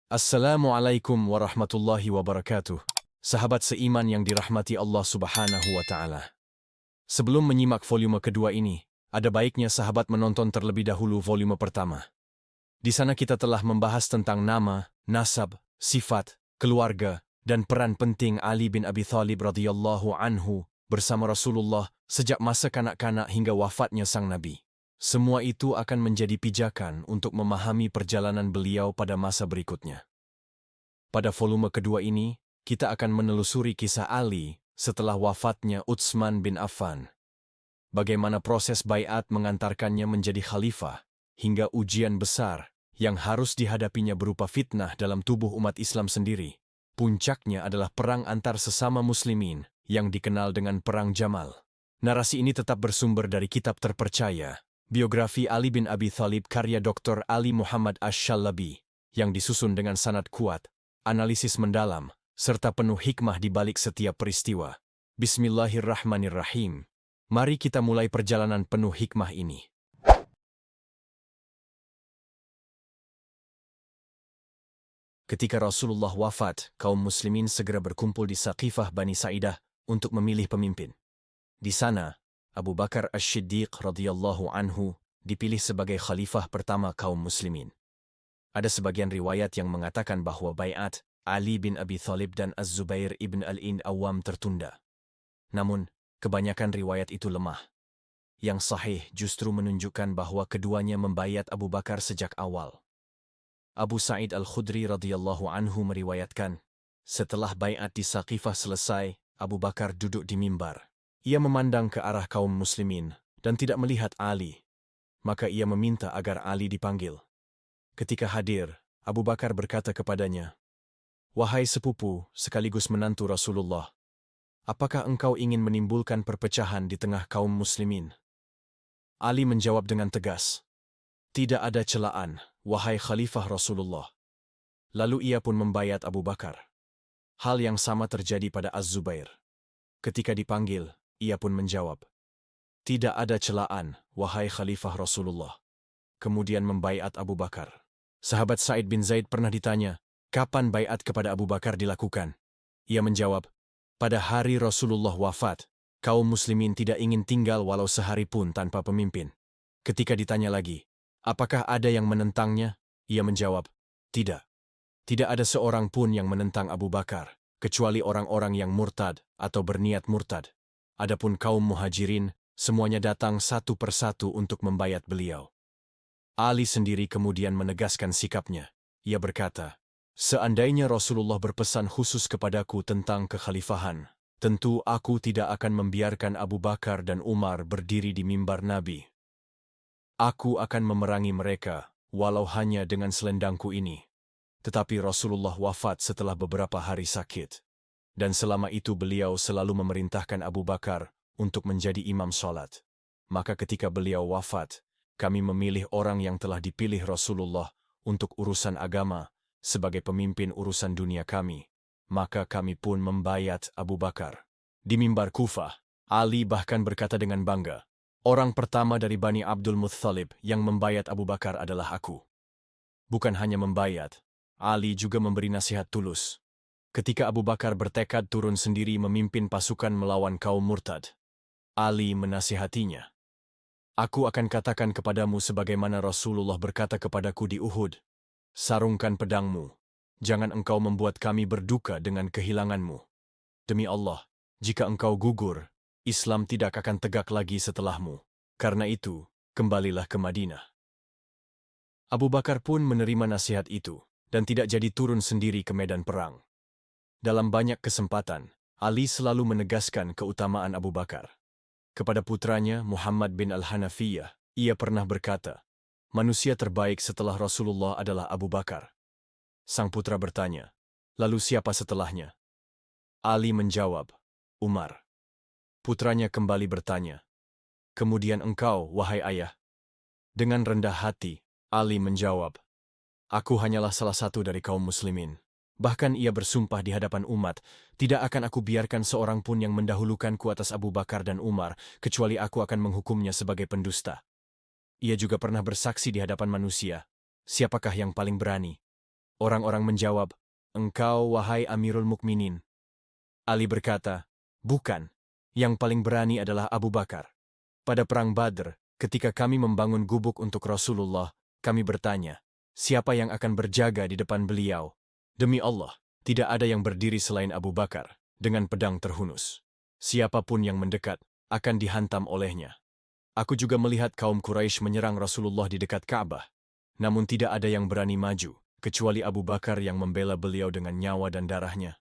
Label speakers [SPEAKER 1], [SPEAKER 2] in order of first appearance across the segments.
[SPEAKER 1] Assalamualaikum warahmatullahi wabarakatuh. Sahabat seiman yang dirahmati Allah Subhanahu wa Ta'ala. Sebelum menyimak volume kedua ini, ada baiknya sahabat menonton terlebih dahulu volume pertama. Di sana kita telah membahas tentang nama, nasab, sifat, keluarga, dan peran penting Ali bin Abi Thalib radhiyallahu anhu bersama Rasulullah sejak masa kanak-kanak hingga wafatnya sang Nabi. Semua itu akan menjadi pijakan untuk memahami perjalanan beliau pada masa berikutnya. Pada volume kedua ini, kita akan menelusuri kisah Ali setelah wafatnya Utsman bin Affan. Bagaimana proses baiat mengantarkannya menjadi khalifah, hingga ujian besar yang harus dihadapinya berupa fitnah dalam tubuh umat Islam sendiri. Puncaknya adalah perang antar sesama muslimin yang dikenal dengan Perang Jamal. Narasi ini tetap bersumber dari kitab terpercaya, Biografi Ali bin Abi Thalib karya Dr. Ali Muhammad Ash-Shalabi, yang disusun dengan sanad kuat, analisis mendalam, serta penuh hikmah di balik setiap peristiwa. Bismillahirrahmanirrahim. Mari kita mulai perjalanan penuh hikmah ini. Ketika Rasulullah wafat, kaum muslimin segera berkumpul di Saqifah Bani Sa'idah untuk memilih pemimpin. Di sana, Abu Bakar As-Siddiq radhiyallahu anhu dipilih sebagai khalifah pertama kaum muslimin. Ada sebagian riwayat yang mengatakan bahwa baiat Ali bin Abi Thalib dan Az-Zubair ibn Al-Awwam tertunda. Namun, kebanyakan riwayat itu lemah. Yang sahih justru menunjukkan bahwa keduanya membaiat Abu Bakar sejak awal. Abu Sa'id Al-Khudri radhiyallahu anhu meriwayatkan, setelah baiat di Saqifah selesai, Abu Bakar duduk di mimbar. Ia memandang ke arah kaum muslimin dan tidak melihat Ali. Maka ia meminta agar Ali dipanggil. Ketika hadir, Abu Bakar berkata kepadanya, "Wahai sepupu sekaligus menantu Rasulullah, apakah engkau ingin menimbulkan perpecahan di tengah kaum muslimin?" Ali menjawab dengan tegas, "Tidak ada celaan, wahai Khalifah Rasulullah." Lalu ia pun membaiat Abu Bakar. Hal yang sama terjadi pada Az-Zubair. Ketika dipanggil, ia pun menjawab, "Tidak ada celaan, wahai Khalifah Rasulullah." Kemudian membaiat Abu Bakar. Sahabat Sa'id bin Zaid pernah ditanya, kapan baiat kepada Abu Bakar dilakukan? Ia menjawab, pada hari Rasulullah wafat, kaum muslimin tidak ingin tinggal walau sehari pun tanpa pemimpin. Ketika ditanya lagi, apakah ada yang menentangnya? Ia menjawab, tidak. Tidak ada seorang pun yang menentang Abu Bakar, kecuali orang-orang yang murtad atau berniat murtad. Adapun kaum muhajirin, semuanya datang satu persatu untuk membaiat beliau. Ali sendiri kemudian menegaskan sikapnya. Ia berkata, "Seandainya Rasulullah berpesan khusus kepadaku tentang kekhalifahan, tentu aku tidak akan membiarkan Abu Bakar dan Umar berdiri di mimbar Nabi. Aku akan memerangi mereka, walau hanya dengan selendangku ini." Tetapi Rasulullah wafat setelah beberapa hari sakit. Dan selama itu beliau selalu memerintahkan Abu Bakar untuk menjadi imam sholat. Maka ketika beliau wafat, kami memilih orang yang telah dipilih Rasulullah untuk urusan agama sebagai pemimpin urusan dunia kami. Maka kami pun membaiat Abu Bakar. Di mimbar Kufah, Ali bahkan berkata dengan bangga, "Orang pertama dari Bani Abdul Muttalib yang membaiat Abu Bakar adalah aku." Bukan hanya membaiat, Ali juga memberi nasihat tulus. Ketika Abu Bakar bertekad turun sendiri memimpin pasukan melawan kaum murtad, Ali menasihatinya, "Aku akan katakan kepadamu sebagaimana Rasulullah berkata kepadaku di Uhud, sarungkan pedangmu, jangan engkau membuat kami berduka dengan kehilanganmu. Demi Allah, jika engkau gugur, Islam tidak akan tegak lagi setelahmu. Karena itu, kembalilah ke Madinah." Abu Bakar pun menerima nasihat itu, dan tidak jadi turun sendiri ke medan perang. Dalam banyak kesempatan, Ali selalu menegaskan keutamaan Abu Bakar. Kepada putranya Muhammad bin Al-Hanafiyah, ia pernah berkata, "Manusia terbaik setelah Rasulullah adalah Abu Bakar." Sang putra bertanya, "Lalu siapa setelahnya?" Ali menjawab, "Umar." Putranya kembali bertanya, "Kemudian engkau, wahai ayah?" Dengan rendah hati, Ali menjawab, "Aku hanyalah salah satu dari kaum muslimin." Bahkan ia bersumpah di hadapan umat, "Tidak akan aku biarkan seorang pun yang mendahulukanku atas Abu Bakar dan Umar, kecuali aku akan menghukumnya sebagai pendusta." Ia juga pernah bersaksi di hadapan manusia, "Siapakah yang paling berani? Orang-orang menjawab, "Engkau, wahai Amirul Mukminin." Ali berkata, "Bukan. Yang paling berani adalah Abu Bakar. Pada perang Badr, ketika kami membangun gubuk untuk Rasulullah, kami bertanya, siapa yang akan berjaga di depan beliau? Demi Allah, tidak ada yang berdiri selain Abu Bakar, dengan pedang terhunus. Siapapun yang mendekat, akan dihantam olehnya. Aku juga melihat kaum Quraisy menyerang Rasulullah di dekat Ka'bah. Namun tidak ada yang berani maju, kecuali Abu Bakar yang membela beliau dengan nyawa dan darahnya.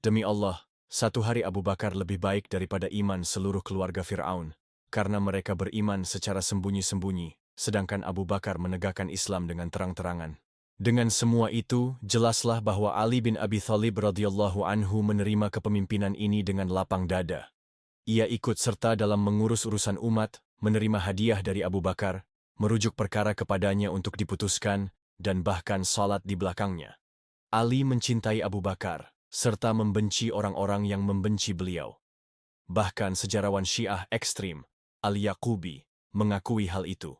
[SPEAKER 1] Demi Allah, satu hari Abu Bakar lebih baik daripada iman seluruh keluarga Fir'aun, karena mereka beriman secara sembunyi-sembunyi, sedangkan Abu Bakar menegakkan Islam dengan terang-terangan. Dengan semua itu, jelaslah bahwa Ali bin Abi Thalib radhiyallahu anhu menerima kepemimpinan ini dengan lapang dada. Ia ikut serta dalam mengurus urusan umat, menerima hadiah dari Abu Bakar, merujuk perkara kepadanya untuk diputuskan, dan bahkan salat di belakangnya. Ali mencintai Abu Bakar, serta membenci orang-orang yang membenci beliau. Bahkan sejarawan Syiah ekstrim, Al-Yaqubi, mengakui hal itu.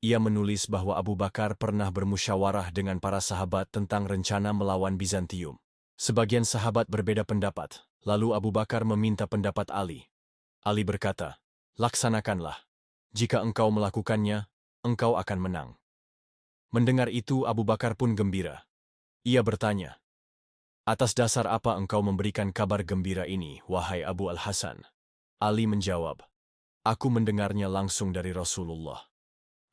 [SPEAKER 1] Ia menulis bahwa Abu Bakar pernah bermusyawarah dengan para sahabat tentang rencana melawan Bizantium. Sebagian sahabat berbeda pendapat, lalu Abu Bakar meminta pendapat Ali. Ali berkata, "Laksanakanlah. Jika engkau melakukannya, engkau akan menang." Mendengar itu Abu Bakar pun gembira. Ia bertanya, "Atas dasar apa engkau memberikan kabar gembira ini, wahai Abu Al-Hasan?" Ali menjawab, "Aku mendengarnya langsung dari Rasulullah."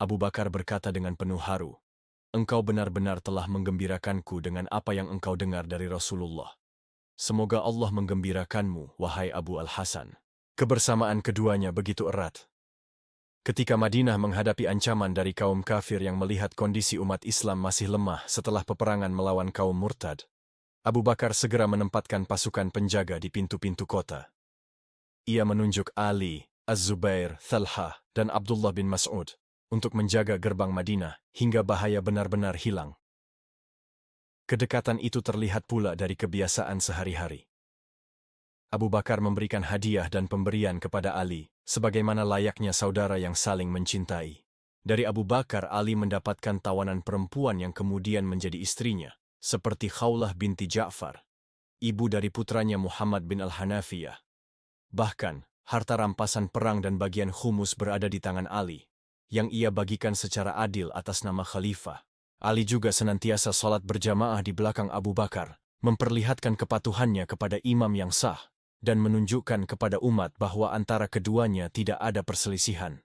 [SPEAKER 1] Abu Bakar berkata dengan penuh haru, "Engkau benar-benar telah menggembirakanku dengan apa yang engkau dengar dari Rasulullah. Semoga Allah menggembirakanmu, wahai Abu Al-Hasan." Kebersamaan keduanya begitu erat. Ketika Madinah menghadapi ancaman dari kaum kafir yang melihat kondisi umat Islam masih lemah setelah peperangan melawan kaum murtad, Abu Bakar segera menempatkan pasukan penjaga di pintu-pintu kota. Ia menunjuk Ali, Az-Zubair, Thalhah, dan Abdullah bin Mas'ud untuk menjaga gerbang Madinah hingga bahaya benar-benar hilang. Kedekatan itu terlihat pula dari kebiasaan sehari-hari. Abu Bakar memberikan hadiah dan pemberian kepada Ali, sebagaimana layaknya saudara yang saling mencintai. Dari Abu Bakar, Ali mendapatkan tawanan perempuan yang kemudian menjadi istrinya, seperti Khawlah binti Ja'far, ibu dari putranya Muhammad bin Al-Hanafiyah. Bahkan, harta rampasan perang dan bagian khumus berada di tangan Ali, yang ia bagikan secara adil atas nama khalifah. Ali juga senantiasa salat berjamaah di belakang Abu Bakar, memperlihatkan kepatuhannya kepada imam yang sah, dan menunjukkan kepada umat bahwa antara keduanya tidak ada perselisihan.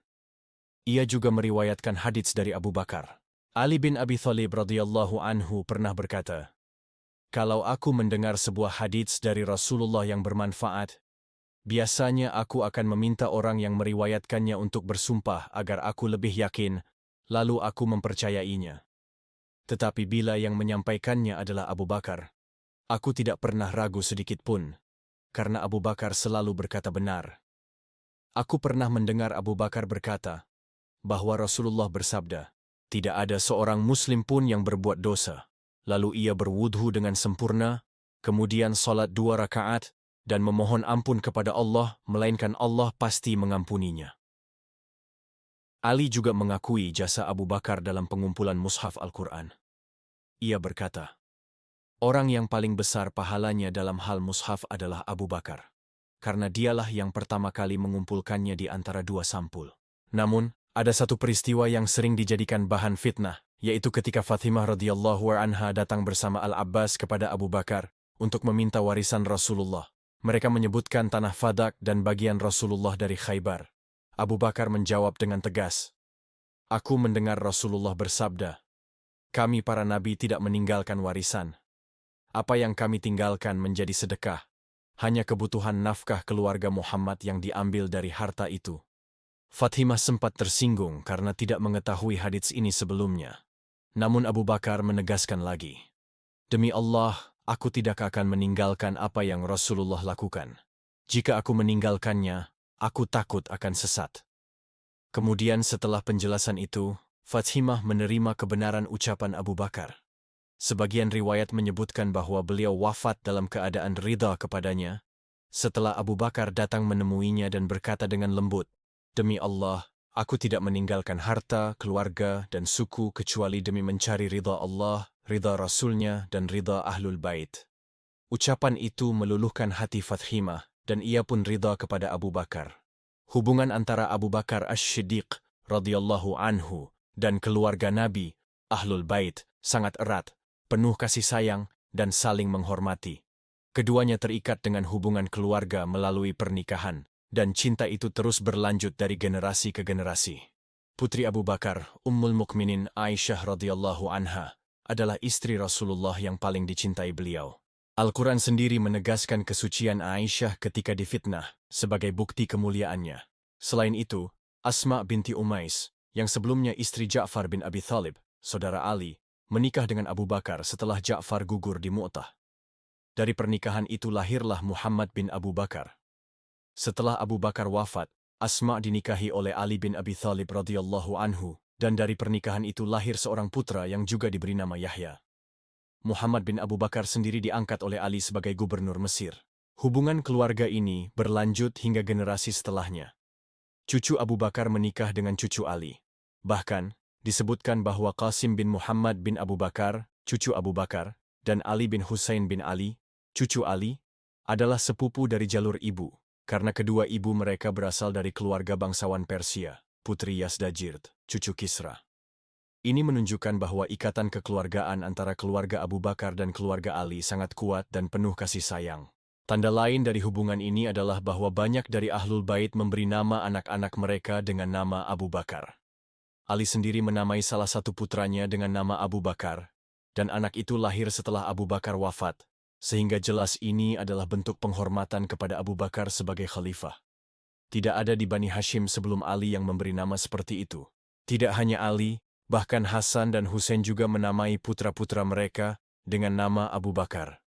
[SPEAKER 1] Ia juga meriwayatkan hadits dari Abu Bakar. Ali bin Abi Thalib radhiyallahu anhu pernah berkata, "Kalau aku mendengar sebuah hadits dari Rasulullah yang bermanfaat, biasanya aku akan meminta orang yang meriwayatkannya untuk bersumpah agar aku lebih yakin, lalu aku mempercayainya. Tetapi bila yang menyampaikannya adalah Abu Bakar, aku tidak pernah ragu sedikit pun, karena Abu Bakar selalu berkata benar." Aku pernah mendengar Abu Bakar berkata, bahwa Rasulullah bersabda, "Tidak ada seorang Muslim pun yang berbuat dosa, lalu ia berwudhu dengan sempurna, kemudian salat 2 rakaat, dan memohon ampun kepada Allah, melainkan Allah pasti mengampuninya." Ali juga mengakui jasa Abu Bakar dalam pengumpulan mushaf Al-Quran. Ia berkata, "Orang yang paling besar pahalanya dalam hal mushaf adalah Abu Bakar, karena dialah yang pertama kali mengumpulkannya di antara 2 sampul." Namun, ada satu peristiwa yang sering dijadikan bahan fitnah, yaitu ketika Fatimah radhiyallahu anha datang bersama Al-Abbas kepada Abu Bakar untuk meminta warisan Rasulullah. Mereka menyebutkan tanah Fadak dan bagian Rasulullah dari Khaybar. Abu Bakar menjawab dengan tegas, "Aku mendengar Rasulullah bersabda, kami para nabi tidak meninggalkan warisan. Apa yang kami tinggalkan menjadi sedekah, hanya kebutuhan nafkah keluarga Muhammad yang diambil dari harta itu." Fatimah sempat tersinggung karena tidak mengetahui hadits ini sebelumnya. Namun Abu Bakar menegaskan lagi, "Demi Allah, aku tidak akan meninggalkan apa yang Rasulullah lakukan. Jika aku meninggalkannya, aku takut akan sesat." Kemudian setelah penjelasan itu, Fatimah menerima kebenaran ucapan Abu Bakar. Sebagian riwayat menyebutkan bahwa beliau wafat dalam keadaan ridha kepadanya, setelah Abu Bakar datang menemuinya dan berkata dengan lembut, "Demi Allah, aku tidak meninggalkan harta, keluarga, dan suku kecuali demi mencari ridha Allah, ridha Rasulnya, dan ridha Ahlul Bait. Ucapan itu meluluhkan hati Fathimah, dan ia pun ridha kepada Abu Bakar. Hubungan antara Abu Bakar Asy-Syiddiq radhiyallahu anhu dan keluarga Nabi, Ahlul Bait, sangat erat, penuh kasih sayang, dan saling menghormati. Keduanya terikat dengan hubungan keluarga melalui pernikahan, dan cinta itu terus berlanjut dari generasi ke generasi. Putri Abu Bakar, Ummul Mukminin Aisyah radhiyallahu anha, adalah istri Rasulullah yang paling dicintai beliau. Al-Quran sendiri menegaskan kesucian Aisyah ketika difitnah sebagai bukti kemuliaannya. Selain itu, Asma binti Umais, yang sebelumnya istri Ja'far bin Abi Thalib, saudara Ali, menikah dengan Abu Bakar setelah Ja'far gugur di Mu'tah. Dari pernikahan itu lahirlah Muhammad bin Abu Bakar. Setelah Abu Bakar wafat, Asma dinikahi oleh Ali bin Abi Thalib radhiyallahu anhu, dan dari pernikahan itu lahir seorang putra yang juga diberi nama Yahya. Muhammad bin Abu Bakar sendiri diangkat oleh Ali sebagai gubernur Mesir. Hubungan keluarga ini berlanjut hingga generasi setelahnya. Cucu Abu Bakar menikah dengan cucu Ali. Bahkan, disebutkan bahwa Qasim bin Muhammad bin Abu Bakar, cucu Abu Bakar, dan Ali bin Husain bin Ali, cucu Ali, adalah sepupu dari jalur ibu, karena kedua ibu mereka berasal dari keluarga bangsawan Persia, Putri Yazdajird, cucu Kisra. Ini menunjukkan bahwa ikatan kekeluargaan antara keluarga Abu Bakar dan keluarga Ali sangat kuat dan penuh kasih sayang. Tanda lain dari hubungan ini adalah bahwa banyak dari Ahlul Bait memberi nama anak-anak mereka dengan nama Abu Bakar. Ali sendiri menamai salah satu putranya dengan nama Abu Bakar, dan anak itu lahir setelah Abu Bakar wafat, sehingga jelas ini adalah bentuk penghormatan kepada Abu Bakar sebagai khalifah. Tidak ada di Bani Hashim sebelum Ali yang memberi nama seperti itu. Tidak hanya Ali, bahkan Hasan dan Husain juga menamai putra-putra mereka dengan nama Abu Bakar.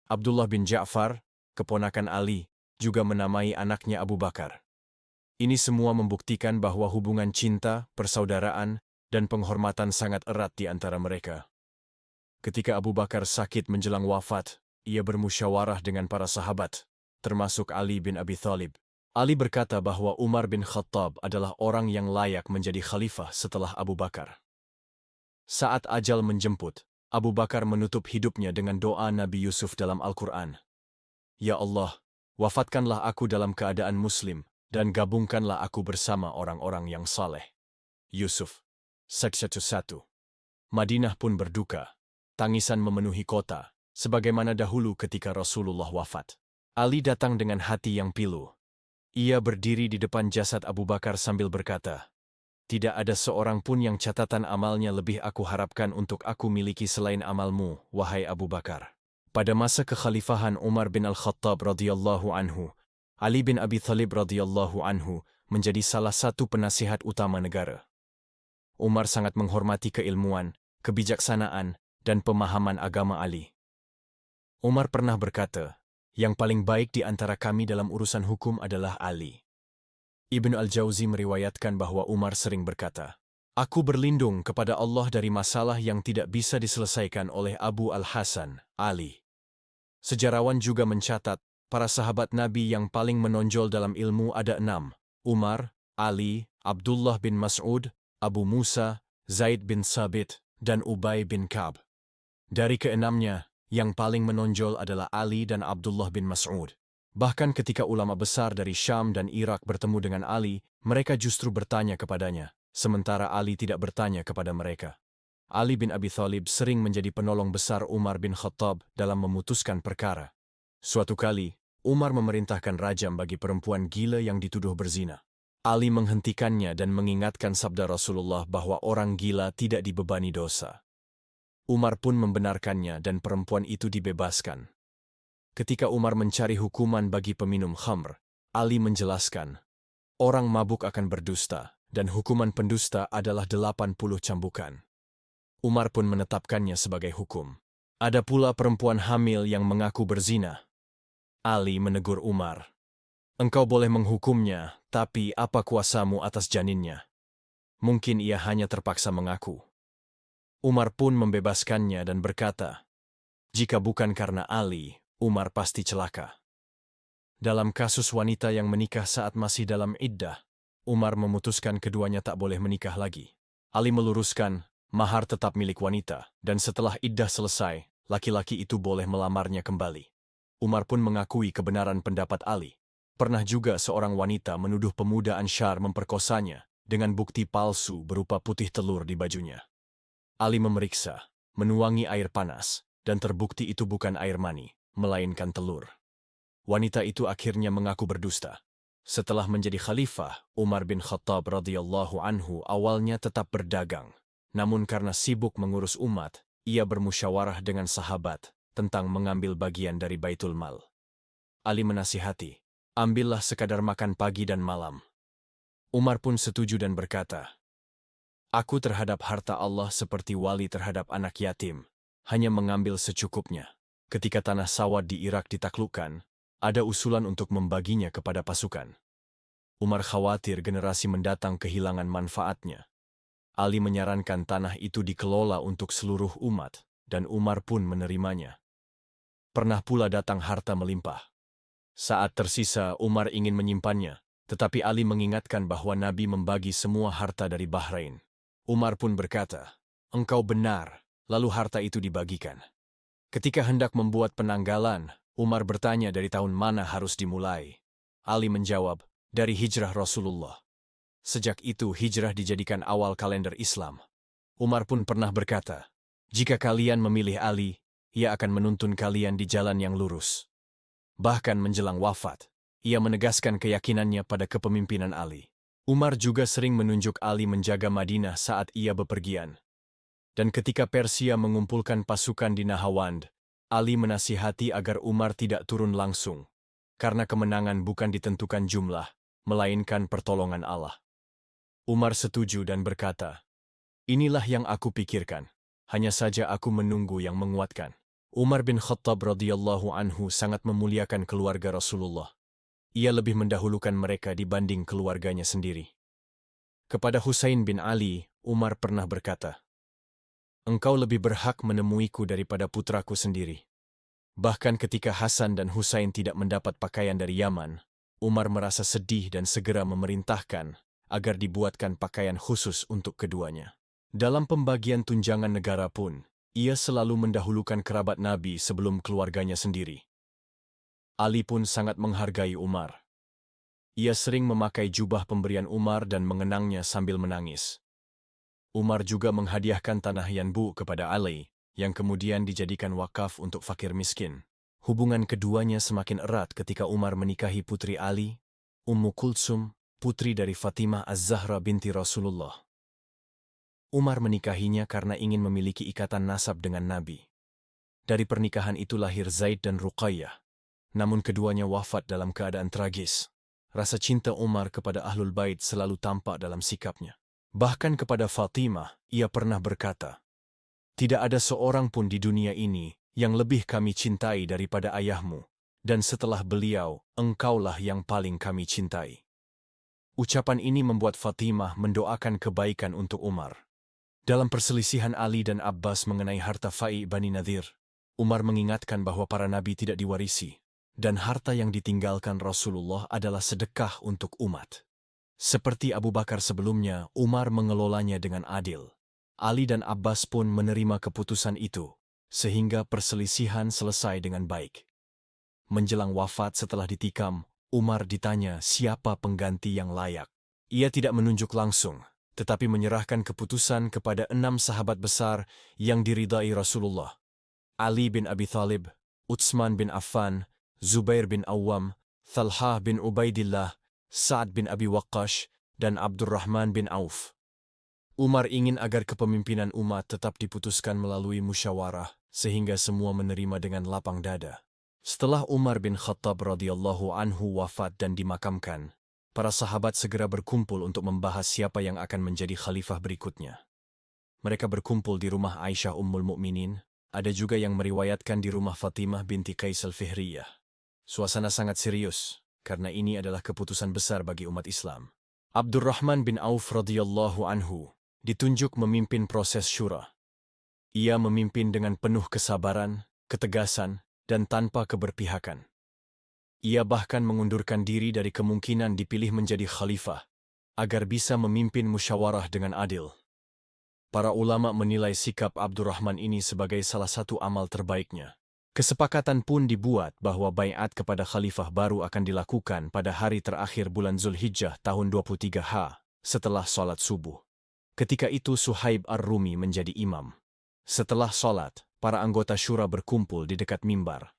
[SPEAKER 1] Abdullah bin Ja'far, keponakan Ali, juga menamai anaknya Abu Bakar. Ini semua membuktikan bahwa hubungan cinta, persaudaraan, dan penghormatan sangat erat di antara mereka. Ketika Abu Bakar sakit menjelang wafat, ia bermusyawarah dengan para sahabat, termasuk Ali bin Abi Thalib. Ali berkata bahwa Umar bin Khattab adalah orang yang layak menjadi khalifah setelah Abu Bakar. Saat ajal menjemput, Abu Bakar menutup hidupnya dengan doa Nabi Yusuf dalam Al-Quran. Ya Allah, wafatkanlah aku dalam keadaan muslim, dan gabungkanlah aku bersama orang-orang yang saleh. Yusuf 1:1. Madinah pun berduka. Tangisan memenuhi kota, sebagaimana dahulu ketika Rasulullah wafat. Ali datang dengan hati yang pilu. Ia berdiri di depan jasad Abu Bakar sambil berkata, "Tidak ada seorang pun yang catatan amalnya lebih aku harapkan untuk aku miliki selain amalmu, wahai Abu Bakar." Pada masa kekhalifahan Umar bin Al-Khattab radhiyallahu anhu, Ali bin Abi Thalib radhiyallahu anhu menjadi salah satu penasihat utama negara. Umar sangat menghormati keilmuan, kebijaksanaan, dan pemahaman agama Ali. Umar pernah berkata, "Yang paling baik di antara kami dalam urusan hukum adalah Ali." Ibnu Al-Jauzi meriwayatkan bahwa Umar sering berkata, "Aku berlindung kepada Allah dari masalah yang tidak bisa diselesaikan oleh Abu Al-Hasan, Ali." Sejarawan juga mencatat, para sahabat Nabi yang paling menonjol dalam ilmu ada 6, Umar, Ali, Abdullah bin Mas'ud, Abu Musa, Zaid bin Sabit, dan Ubay bin Ka'b. Dari keenamnya, yang paling menonjol adalah Ali dan Abdullah bin Mas'ud. Bahkan ketika ulama besar dari Syam dan Irak bertemu dengan Ali, mereka justru bertanya kepadanya, sementara Ali tidak bertanya kepada mereka. Ali bin Abi Thalib sering menjadi penolong besar Umar bin Khattab dalam memutuskan perkara. Suatu kali, Umar memerintahkan rajam bagi perempuan gila yang dituduh berzina. Ali menghentikannya dan mengingatkan sabda Rasulullah bahwa orang gila tidak dibebani dosa. Umar pun membenarkannya dan perempuan itu dibebaskan. Ketika Umar mencari hukuman bagi peminum khamr, Ali menjelaskan, orang mabuk akan berdusta, dan hukuman pendusta adalah 80 cambukan. Umar pun menetapkannya sebagai hukum. Ada pula perempuan hamil yang mengaku berzina. Ali menegur Umar, "Engkau boleh menghukumnya, tapi apa kuasamu atas janinnya? Mungkin ia hanya terpaksa mengaku." Umar pun membebaskannya dan berkata, "Jika bukan karena Ali, Umar pasti celaka." Dalam kasus wanita yang menikah saat masih dalam iddah, Umar memutuskan keduanya tak boleh menikah lagi. Ali meluruskan, mahar tetap milik wanita, dan setelah iddah selesai, laki-laki itu boleh melamarnya kembali. Umar pun mengakui kebenaran pendapat Ali. Pernah juga seorang wanita menuduh pemuda Ansyar memperkosanya dengan bukti palsu berupa putih telur di bajunya. Ali memeriksa, menuangi air panas, dan terbukti itu bukan air mani, melainkan telur. Wanita itu akhirnya mengaku berdusta. Setelah menjadi khalifah, Umar bin Khattab radhiyallahu anhu awalnya tetap berdagang. Namun karena sibuk mengurus umat, ia bermusyawarah dengan sahabat tentang mengambil bagian dari Baitul Mal. Ali menasihati, ambillah sekadar makan pagi dan malam. Umar pun setuju dan berkata, aku terhadap harta Allah seperti wali terhadap anak yatim, hanya mengambil secukupnya. Ketika tanah Sawad di Irak ditaklukkan, ada usulan untuk membaginya kepada pasukan. Umar khawatir generasi mendatang kehilangan manfaatnya. Ali menyarankan tanah itu dikelola untuk seluruh umat, dan Umar pun menerimanya. Pernah pula datang harta melimpah. Saat tersisa, Umar ingin menyimpannya, tetapi Ali mengingatkan bahwa Nabi membagi semua harta dari Bahrain. Umar pun berkata, engkau benar, lalu harta itu dibagikan. Ketika hendak membuat penanggalan, Umar bertanya dari tahun mana harus dimulai. Ali menjawab, dari hijrah Rasulullah. Sejak itu hijrah dijadikan awal kalender Islam. Umar pun pernah berkata, jika kalian memilih Ali, ia akan menuntun kalian di jalan yang lurus. Bahkan menjelang wafat, ia menegaskan keyakinannya pada kepemimpinan Ali. Umar juga sering menunjuk Ali menjaga Madinah saat ia bepergian. Dan ketika Persia mengumpulkan pasukan di Nahawand, Ali menasihati agar Umar tidak turun langsung, karena kemenangan bukan ditentukan jumlah, melainkan pertolongan Allah. Umar setuju dan berkata, inilah yang aku pikirkan, hanya saja aku menunggu yang menguatkan. Umar bin Khattab radhiyallahu anhu sangat memuliakan keluarga Rasulullah. Ia lebih mendahulukan mereka dibanding keluarganya sendiri. Kepada Husain bin Ali, Umar pernah berkata, engkau lebih berhak menemuiku daripada putraku sendiri. Bahkan ketika Hasan dan Husain tidak mendapat pakaian dari Yaman, Umar merasa sedih dan segera memerintahkan agar dibuatkan pakaian khusus untuk keduanya. Dalam pembagian tunjangan negara pun, ia selalu mendahulukan kerabat Nabi sebelum keluarganya sendiri. Ali pun sangat menghargai Umar. Ia sering memakai jubah pemberian Umar dan mengenangnya sambil menangis. Umar juga menghadiahkan tanah Yanbu kepada Ali, yang kemudian dijadikan wakaf untuk fakir miskin. Hubungan keduanya semakin erat ketika Umar menikahi putri Ali, Ummu Kulsum, putri dari Fatimah Az-Zahra binti Rasulullah. Umar menikahinya karena ingin memiliki ikatan nasab dengan Nabi. Dari pernikahan itu lahir Zaid dan Ruqayyah. Namun keduanya wafat dalam keadaan tragis. Rasa cinta Umar kepada Ahlul Bait selalu tampak dalam sikapnya. Bahkan kepada Fatimah, ia pernah berkata, tidak ada seorang pun di dunia ini yang lebih kami cintai daripada ayahmu, dan setelah beliau, engkaulah yang paling kami cintai. Ucapan ini membuat Fatimah mendoakan kebaikan untuk Umar. Dalam perselisihan Ali dan Abbas mengenai harta Fai' Bani Nadir, Umar mengingatkan bahwa para nabi tidak diwarisi, dan harta yang ditinggalkan Rasulullah adalah sedekah untuk umat. Seperti Abu Bakar sebelumnya, Umar mengelolanya dengan adil. Ali dan Abbas pun menerima keputusan itu, sehingga perselisihan selesai dengan baik. Menjelang wafat setelah ditikam, Umar ditanya siapa pengganti yang layak. Ia tidak menunjuk langsung, tetapi menyerahkan keputusan kepada 6 sahabat besar yang diridai Rasulullah. Ali bin Abi Thalib, Utsman bin Affan, Zubair bin Awam, Thalhah bin Ubaidillah, Sa'ad bin Abi Waqqash, dan Abdurrahman bin Auf. Umar ingin agar kepemimpinan umat tetap diputuskan melalui musyawarah, sehingga semua menerima dengan lapang dada. Setelah Umar bin Khattab radhiyallahu anhu wafat dan dimakamkan, para sahabat segera berkumpul untuk membahas siapa yang akan menjadi khalifah berikutnya. Mereka berkumpul di rumah Aisyah Ummul Mukminin, ada juga yang meriwayatkan di rumah Fatimah binti Qais al-Fihriyah. Suasana sangat serius, karena ini adalah keputusan besar bagi umat Islam. Abdurrahman bin Auf radhiyallahu anhu ditunjuk memimpin proses syura. Ia memimpin dengan penuh kesabaran, ketegasan, dan tanpa keberpihakan. Ia bahkan mengundurkan diri dari kemungkinan dipilih menjadi khalifah, agar bisa memimpin musyawarah dengan adil. Para ulama menilai sikap Abdurrahman ini sebagai salah satu amal terbaiknya. Kesepakatan pun dibuat bahwa baiat kepada khalifah baru akan dilakukan pada hari terakhir bulan Zulhijjah tahun 23H setelah sholat subuh. Ketika itu Suhaib Ar-Rumi menjadi imam. Setelah sholat, para anggota syura berkumpul di dekat mimbar.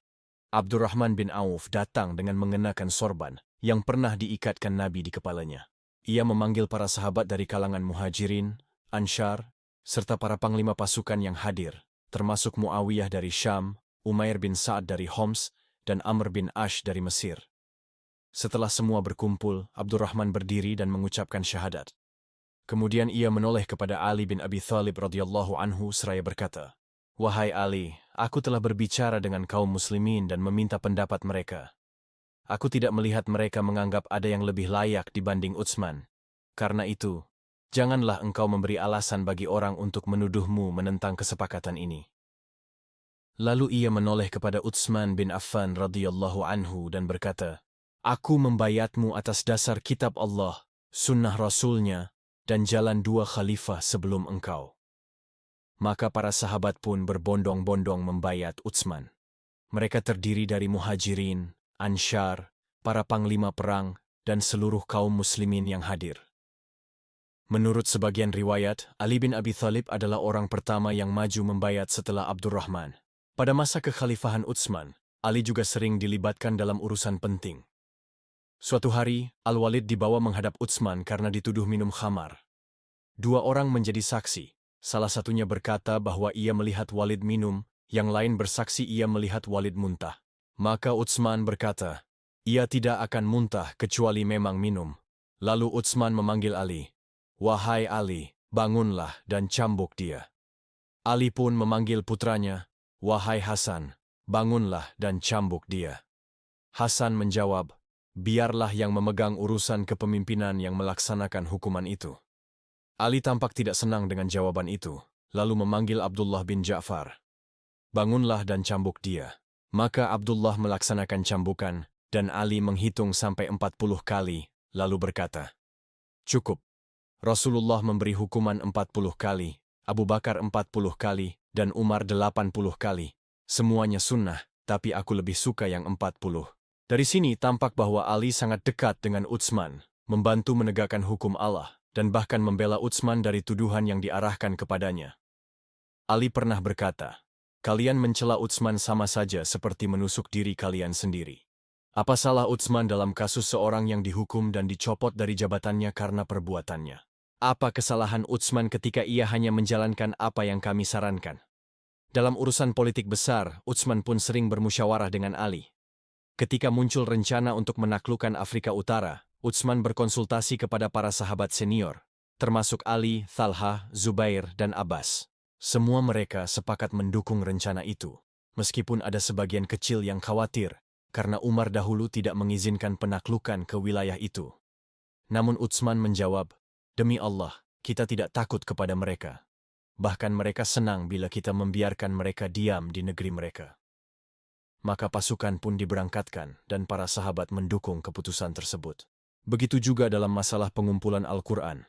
[SPEAKER 1] Abdurrahman bin Auf datang dengan mengenakan sorban yang pernah diikatkan Nabi di kepalanya. Ia memanggil para sahabat dari kalangan Muhajirin, Ansyar, serta para panglima pasukan yang hadir, termasuk Muawiyah dari Syam, Umair bin Sa'ad dari Homs, dan Amr bin Ash dari Mesir. Setelah semua berkumpul, Abdurrahman berdiri dan mengucapkan syahadat. Kemudian ia menoleh kepada Ali bin Abi Thalib radhiyallahu anhu seraya berkata, "Wahai Ali, aku telah berbicara dengan kaum muslimin dan meminta pendapat mereka. Aku tidak melihat mereka menganggap ada yang lebih layak dibanding Utsman. Karena itu, janganlah engkau memberi alasan bagi orang untuk menuduhmu menentang kesepakatan ini." Lalu ia menoleh kepada Utsman bin Affan radhiyallahu anhu dan berkata, "Aku membayatmu atas dasar kitab Allah, sunnah Rasulnya, dan jalan dua khalifah sebelum engkau." Maka para sahabat pun berbondong-bondong membayat Utsman. Mereka terdiri dari Muhajirin, Ansyar, para panglima perang, dan seluruh kaum muslimin yang hadir. Menurut sebagian riwayat, Ali bin Abi Thalib adalah orang pertama yang maju membayat setelah Abdurrahman. Pada masa kekhalifahan Utsman, Ali juga sering dilibatkan dalam urusan penting. Suatu hari, Al-Walid dibawa menghadap Utsman karena dituduh minum khamar. Dua orang menjadi saksi. Salah satunya berkata bahwa ia melihat Walid minum, yang lain bersaksi ia melihat Walid muntah. Maka Utsman berkata, "Ia tidak akan muntah kecuali memang minum." Lalu Utsman memanggil Ali. "Wahai Ali, bangunlah dan cambuk dia." Ali pun memanggil putranya, "Wahai Hasan, bangunlah dan cambuk dia." Hasan menjawab, "Biarlah yang memegang urusan kepemimpinan yang melaksanakan hukuman itu." Ali tampak tidak senang dengan jawaban itu, lalu memanggil Abdullah bin Ja'far. "Bangunlah dan cambuk dia." Maka Abdullah melaksanakan cambukan, dan Ali menghitung sampai 40 kali, lalu berkata, "Cukup. Rasulullah memberi hukuman 40 kali, Abu Bakar 40 kali, dan Umar 80 kali. Semuanya sunnah, tapi aku lebih suka yang 40. Dari sini tampak bahwa Ali sangat dekat dengan Utsman, membantu menegakkan hukum Allah, dan bahkan membela Utsman dari tuduhan yang diarahkan kepadanya. Ali pernah berkata, "Kalian mencela Utsman sama saja seperti menusuk diri kalian sendiri." Apa salah Utsman dalam kasus seorang yang dihukum dan dicopot dari jabatannya karena perbuatannya? Apa kesalahan Utsman ketika ia hanya menjalankan apa yang kami sarankan? Dalam urusan politik besar, Utsman pun sering bermusyawarah dengan Ali. Ketika muncul rencana untuk menaklukkan Afrika Utara, Utsman berkonsultasi kepada para sahabat senior, termasuk Ali, Thalhah, Zubair, dan Abbas. Semua mereka sepakat mendukung rencana itu, meskipun ada sebagian kecil yang khawatir, karena Umar dahulu tidak mengizinkan penaklukan ke wilayah itu. Namun Utsman menjawab, "Demi Allah, kita tidak takut kepada mereka. Bahkan mereka senang bila kita membiarkan mereka diam di negeri mereka." Maka pasukan pun diberangkatkan dan para sahabat mendukung keputusan tersebut. Begitu juga dalam masalah pengumpulan Al-Quran.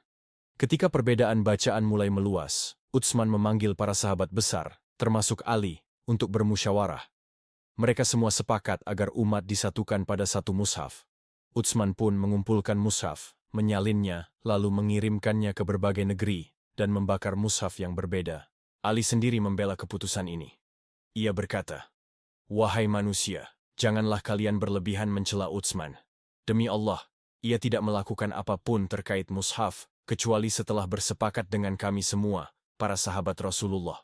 [SPEAKER 1] Ketika perbedaan bacaan mulai meluas, Utsman memanggil para sahabat besar, termasuk Ali, untuk bermusyawarah. Mereka semua sepakat agar umat disatukan pada satu mushaf. Utsman pun mengumpulkan mushaf, menyalinnya, lalu mengirimkannya ke berbagai negeri, dan membakar mushaf yang berbeda. Ali sendiri membela keputusan ini. Ia berkata, "Wahai manusia, janganlah kalian berlebihan mencela Utsman. Demi Allah, ia tidak melakukan apapun terkait mushaf, kecuali setelah bersepakat dengan kami semua, para sahabat Rasulullah.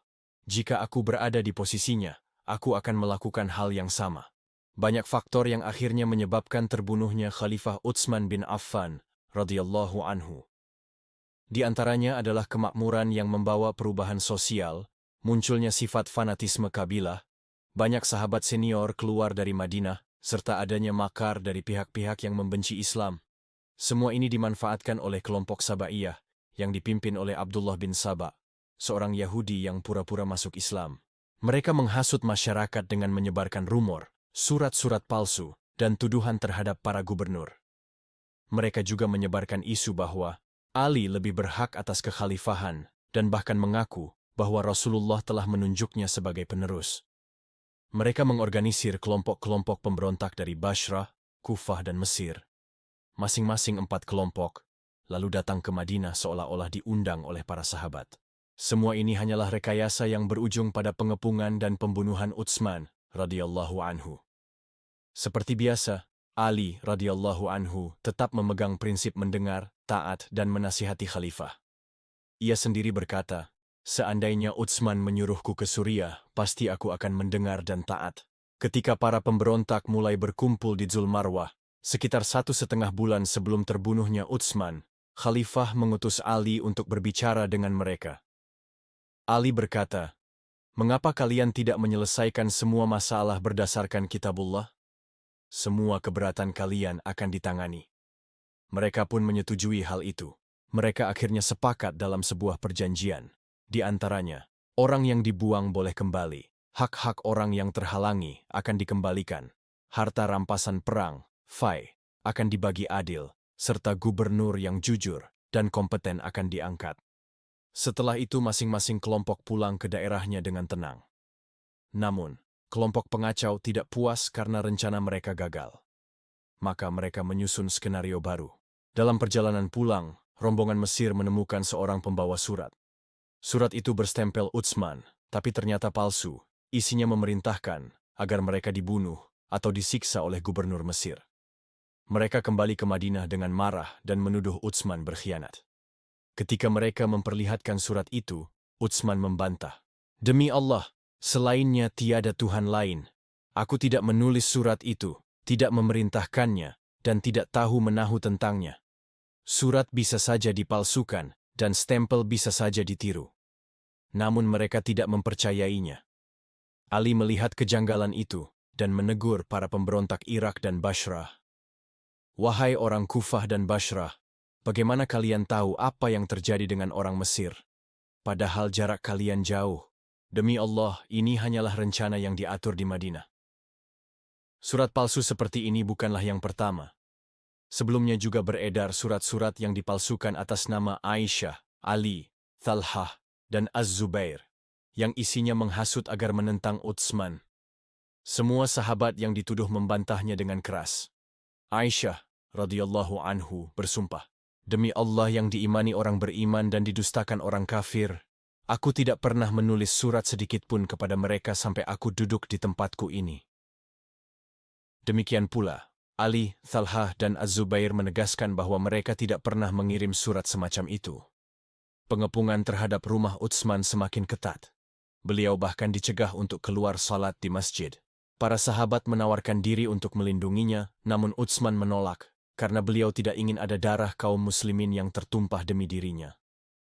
[SPEAKER 1] Jika aku berada di posisinya, aku akan melakukan hal yang sama." Banyak faktor yang akhirnya menyebabkan terbunuhnya Khalifah Utsman bin Affan, radhiyallahu anhu. Di antaranya adalah kemakmuran yang membawa perubahan sosial, munculnya sifat fanatisme kabilah, banyak sahabat senior keluar dari Madinah, serta adanya makar dari pihak-pihak yang membenci Islam. Semua ini dimanfaatkan oleh kelompok Sabaiyah, yang dipimpin oleh Abdullah bin Saba, seorang Yahudi yang pura-pura masuk Islam. Mereka menghasut masyarakat dengan menyebarkan rumor, surat-surat palsu, dan tuduhan terhadap para gubernur. Mereka juga menyebarkan isu bahwa Ali lebih berhak atas kekhalifahan dan bahkan mengaku bahwa Rasulullah telah menunjuknya sebagai penerus. Mereka mengorganisir kelompok-kelompok pemberontak dari Bashrah, Kufah, dan Mesir. Masing-masing 4 kelompok, lalu datang ke Madinah seolah-olah diundang oleh para sahabat. Semua ini hanyalah rekayasa yang berujung pada pengepungan dan pembunuhan Utsman radhiyallahu anhu. Seperti biasa, Ali radhiyallahu anhu tetap memegang prinsip mendengar, taat, dan menasihati khalifah. Ia sendiri berkata, "Seandainya Utsman menyuruhku ke Suriah, pasti aku akan mendengar dan taat." Ketika para pemberontak mulai berkumpul di Zulmarwah, sekitar 1,5 bulan sebelum terbunuhnya Utsman, khalifah mengutus Ali untuk berbicara dengan mereka. Ali berkata, "Mengapa kalian tidak menyelesaikan semua masalah berdasarkan kitabullah? Semua keberatan kalian akan ditangani." Mereka pun menyetujui hal itu. Mereka akhirnya sepakat dalam sebuah perjanjian. Di antaranya, orang yang dibuang boleh kembali, hak-hak orang yang terhalangi akan dikembalikan, harta rampasan perang, fai, akan dibagi adil, serta gubernur yang jujur dan kompeten akan diangkat. Setelah itu masing-masing kelompok pulang ke daerahnya dengan tenang. Namun, kelompok pengacau tidak puas karena rencana mereka gagal. Maka mereka menyusun skenario baru. Dalam perjalanan pulang, rombongan Mesir menemukan seorang pembawa surat. Surat itu berstempel Utsman, tapi ternyata palsu. Isinya memerintahkan agar mereka dibunuh atau disiksa oleh gubernur Mesir. Mereka kembali ke Madinah dengan marah dan menuduh Utsman berkhianat. Ketika mereka memperlihatkan surat itu, Utsman membantah, "Demi Allah, selainnya tiada Tuhan lain. Aku tidak menulis surat itu, tidak memerintahkannya, dan tidak tahu menahu tentangnya. Surat bisa saja dipalsukan, dan stempel bisa saja ditiru." Namun mereka tidak mempercayainya. Ali melihat kejanggalan itu, dan menegur para pemberontak Irak dan Bashrah. "Wahai orang Kufah dan Bashrah, bagaimana kalian tahu apa yang terjadi dengan orang Mesir? Padahal jarak kalian jauh. Demi Allah, ini hanyalah rencana yang diatur di Madinah." Surat palsu seperti ini bukanlah yang pertama. Sebelumnya juga beredar surat-surat yang dipalsukan atas nama Aisyah, Ali, Thalhah, dan Az-Zubair, yang isinya menghasut agar menentang Utsman. Semua sahabat yang dituduh membantahnya dengan keras. Aisyah radhiyallahu anhu bersumpah, "Demi Allah yang diimani orang beriman dan didustakan orang kafir, aku tidak pernah menulis surat sedikitpun kepada mereka sampai aku duduk di tempatku ini." Demikian pula, Ali, Thalhah, dan Az-Zubair menegaskan bahwa mereka tidak pernah mengirim surat semacam itu. Pengepungan terhadap rumah Utsman semakin ketat. Beliau bahkan dicegah untuk keluar salat di masjid. Para sahabat menawarkan diri untuk melindunginya, namun Utsman menolak, karena beliau tidak ingin ada darah kaum muslimin yang tertumpah demi dirinya.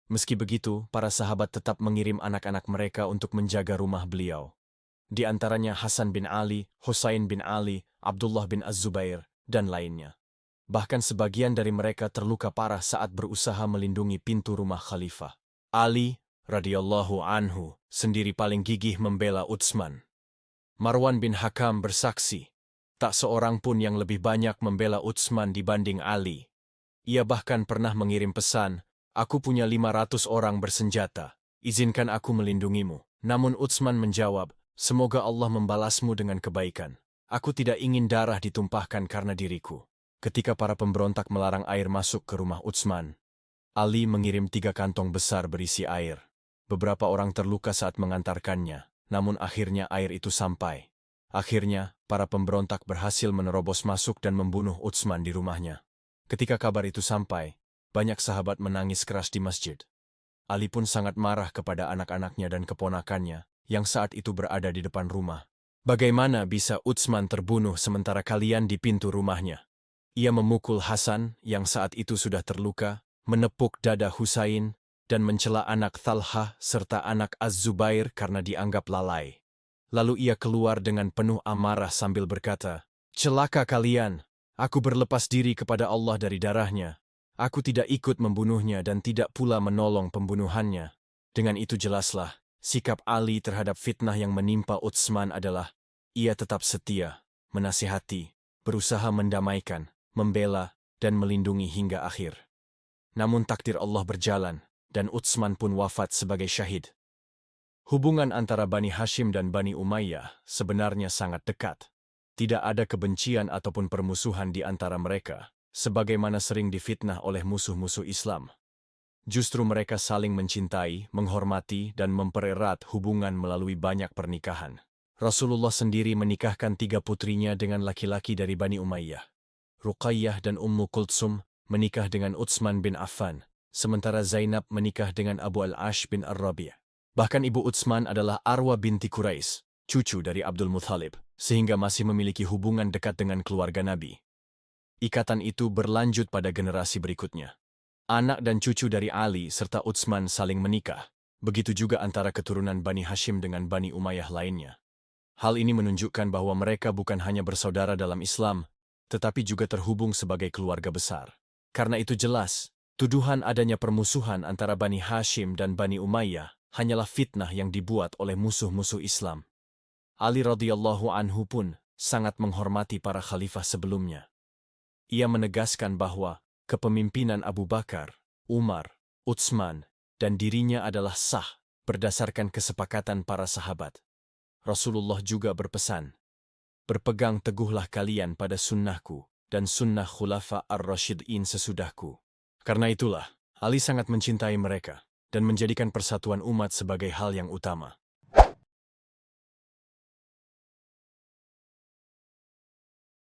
[SPEAKER 1] Meski begitu, para sahabat tetap mengirim anak-anak mereka untuk menjaga rumah beliau. Di antaranya Hasan bin Ali, Husain bin Ali, Abdullah bin Az-Zubair, dan lainnya. Bahkan sebagian dari mereka terluka parah saat berusaha melindungi pintu rumah khalifah. Ali, radhiyallahu anhu, sendiri paling gigih membela Utsman. Marwan bin Hakam bersaksi, tak seorang pun yang lebih banyak membela Utsman dibanding Ali. Ia bahkan pernah mengirim pesan, "Aku punya 500 orang bersenjata, izinkan aku melindungimu." Namun Utsman menjawab, "Semoga Allah membalasmu dengan kebaikan. Aku tidak ingin darah ditumpahkan karena diriku." Ketika para pemberontak melarang air masuk ke rumah Utsman, Ali mengirim 3 kantong besar berisi air. Beberapa orang terluka saat mengantarkannya, namun akhirnya air itu sampai. Akhirnya, para pemberontak berhasil menerobos masuk dan membunuh Utsman di rumahnya. Ketika kabar itu sampai, banyak sahabat menangis keras di masjid. Ali pun sangat marah kepada anak-anaknya dan keponakannya, yang saat itu berada di depan rumah. "Bagaimana bisa Utsman terbunuh sementara kalian di pintu rumahnya?" Ia memukul Hasan, yang saat itu sudah terluka, menepuk dada Husain, dan mencela anak Thalhah serta anak Az-Zubair karena dianggap lalai. Lalu ia keluar dengan penuh amarah sambil berkata, "Celaka kalian, aku berlepas diri kepada Allah dari darahnya. Aku tidak ikut membunuhnya dan tidak pula menolong pembunuhannya." Dengan itu jelaslah, sikap Ali terhadap fitnah yang menimpa Utsman adalah, ia tetap setia, menasihati, berusaha mendamaikan, membela, dan melindungi hingga akhir. Namun takdir Allah berjalan, dan Utsman pun wafat sebagai syahid. Hubungan antara Bani Hashim dan Bani Umayyah sebenarnya sangat dekat. Tidak ada kebencian ataupun permusuhan di antara mereka, sebagaimana sering difitnah oleh musuh-musuh Islam. Justru mereka saling mencintai, menghormati, dan mempererat hubungan melalui banyak pernikahan. Rasulullah sendiri menikahkan 3 putrinya dengan laki-laki dari Bani Umayyah. Ruqayyah dan Ummu Kultsum menikah dengan Utsman bin Affan, sementara Zainab menikah dengan Abu al-Ash bin Ar-Rabi'. Bahkan ibu Utsman adalah Arwa binti Quraisy, cucu dari Abdul Muthalib, sehingga masih memiliki hubungan dekat dengan keluarga Nabi. Ikatan itu berlanjut pada generasi berikutnya. Anak dan cucu dari Ali serta Utsman saling menikah, begitu juga antara keturunan Bani Hashim dengan Bani Umayyah lainnya. Hal ini menunjukkan bahwa mereka bukan hanya bersaudara dalam Islam, tetapi juga terhubung sebagai keluarga besar. Karena itu jelas, tuduhan adanya permusuhan antara Bani Hashim dan Bani Umayyah hanyalah fitnah yang dibuat oleh musuh-musuh Islam. Ali radhiyallahu anhu pun sangat menghormati para khalifah sebelumnya. Ia menegaskan bahwa kepemimpinan Abu Bakar, Umar, Utsman, dan dirinya adalah sah berdasarkan kesepakatan para sahabat. Rasulullah juga berpesan, "Berpegang teguhlah kalian pada sunnahku dan sunnah khulafa ar-rasyidin sesudahku." Karena itulah, Ali sangat mencintai mereka dan menjadikan persatuan umat sebagai hal yang utama.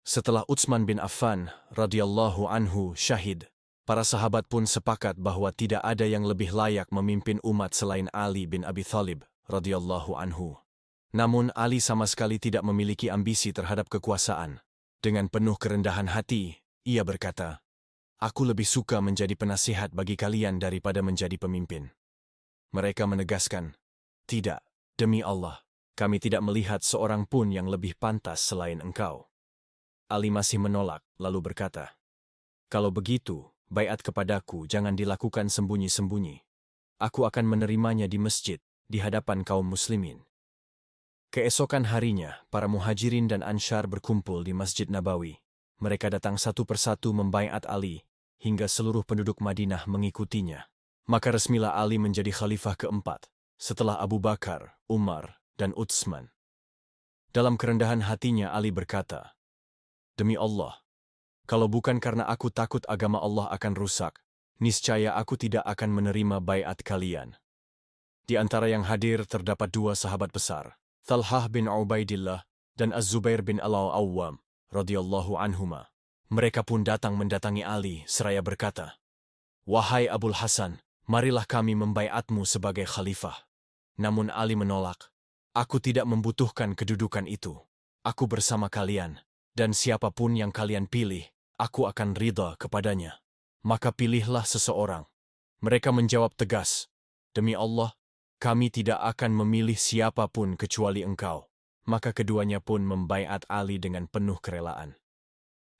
[SPEAKER 1] Setelah Utsman bin Affan radhiyallahu anhu syahid, para sahabat pun sepakat bahwa tidak ada yang lebih layak memimpin umat selain Ali bin Abi Thalib radhiyallahu anhu. Namun Ali sama sekali tidak memiliki ambisi terhadap kekuasaan. Dengan penuh kerendahan hati, ia berkata, "Aku lebih suka menjadi penasihat bagi kalian daripada menjadi pemimpin." Mereka menegaskan, "Tidak, demi Allah, kami tidak melihat seorang pun yang lebih pantas selain engkau." Ali masih menolak, lalu berkata, "Kalau begitu, baiat kepadaku jangan dilakukan sembunyi-sembunyi. Aku akan menerimanya di masjid, di hadapan kaum muslimin." Keesokan harinya, para muhajirin dan Ansyar berkumpul di Masjid Nabawi. Mereka datang satu persatu membaiat Ali, hingga seluruh penduduk Madinah mengikutinya. Maka resmilah Ali menjadi khalifah keempat, setelah Abu Bakar, Umar, dan Utsman. Dalam kerendahan hatinya Ali berkata, "Demi Allah, kalau bukan karena aku takut agama Allah akan rusak, niscaya aku tidak akan menerima baiat kalian." Di antara yang hadir terdapat 2 sahabat besar, Talhah bin Ubaidillah dan Az-Zubair bin Al-Awwam radhiyallahu anhuma. Mereka pun datang mendatangi Ali seraya berkata, "Wahai Abul Hasan, marilah kami membaiatmu sebagai khalifah." Namun Ali menolak, "Aku tidak membutuhkan kedudukan itu. Aku bersama kalian, dan siapapun yang kalian pilih, aku akan ridha kepadanya. Maka pilihlah seseorang." Mereka menjawab tegas, "Demi Allah, kami tidak akan memilih siapapun kecuali engkau." Maka keduanya pun membaiat Ali dengan penuh kerelaan.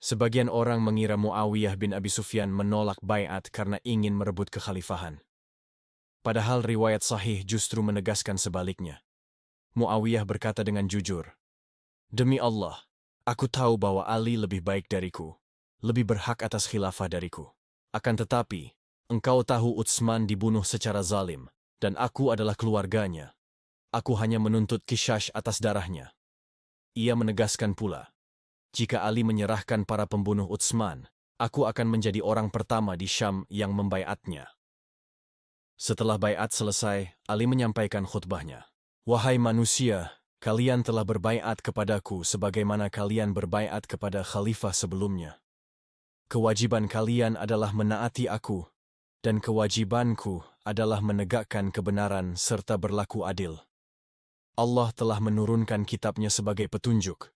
[SPEAKER 1] Sebagian orang mengira Muawiyah bin Abi Sufyan menolak baiat karena ingin merebut kekhalifahan. Padahal riwayat sahih justru menegaskan sebaliknya. Muawiyah berkata dengan jujur, "Demi Allah, aku tahu bahwa Ali lebih baik dariku, lebih berhak atas khilafah dariku. Akan tetapi, engkau tahu Utsman dibunuh secara zalim, dan aku adalah keluarganya. Aku hanya menuntut kisyash atas darahnya." Ia menegaskan pula, "Jika Ali menyerahkan para pembunuh Utsman, aku akan menjadi orang pertama di Syam yang membaiatnya." Setelah baiat selesai, Ali menyampaikan khutbahnya, "Wahai manusia, kalian telah berbaiat kepadaku sebagaimana kalian berbaiat kepada khalifah sebelumnya. Kewajiban kalian adalah menaati aku, dan kewajibanku adalah menegakkan kebenaran serta berlaku adil. Allah telah menurunkan kitabnya sebagai petunjuk,